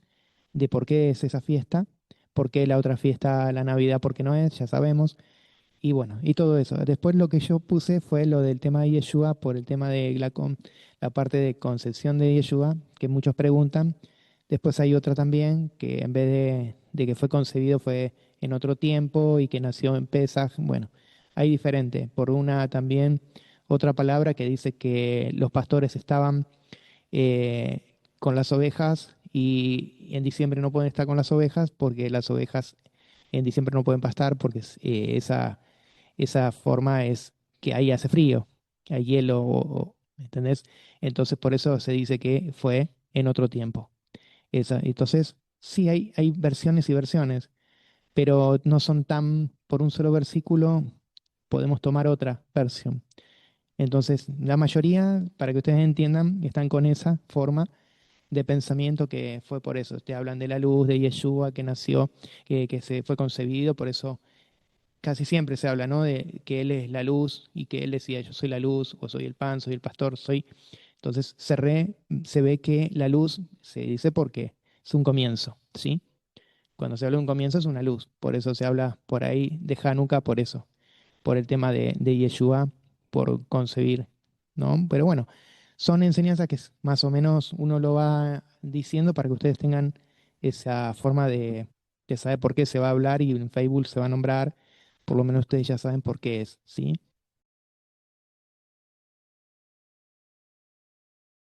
de por qué es esa fiesta, por qué la otra fiesta, la Navidad, por qué no es, ya sabemos. Y bueno, y todo eso. Después lo que yo puse fue lo del tema de Yeshua, por el tema de la parte de concepción de Yeshua, que muchos preguntan. Después hay otra también, que en vez de que fue concebido fue en otro tiempo y que nació en Pesaj. Bueno, hay diferente. Por una también, otra palabra que dice que los pastores estaban con las ovejas y en diciembre no pueden estar con las ovejas porque las ovejas en diciembre no pueden pastar porque esa forma es que ahí hace frío, que hay hielo, ¿me entendés? Entonces por eso se dice que fue en otro tiempo. Entonces, sí, hay versiones y versiones, pero no son tan, por un solo versículo podemos tomar otra versión. Entonces, la mayoría, para que ustedes entiendan, están con esa forma de pensamiento que fue por eso. Te hablan de la luz, de Yeshua que nació, que se fue concebido, por eso casi siempre se habla, ¿no? De que Él es la luz y que Él decía, yo soy la luz, o soy el pan, soy el pastor, soy... Entonces se ve que la luz se dice porque es un comienzo, ¿sí? Cuando se habla de un comienzo es una luz, por eso se habla por ahí de Hanukkah, por eso, por el tema de Yeshua, por concebir, ¿no? Pero bueno, son enseñanzas que más o menos uno lo va diciendo para que ustedes tengan esa forma de saber por qué se va a hablar y en Facebook se va a nombrar, por lo menos ustedes ya saben por qué es, ¿sí?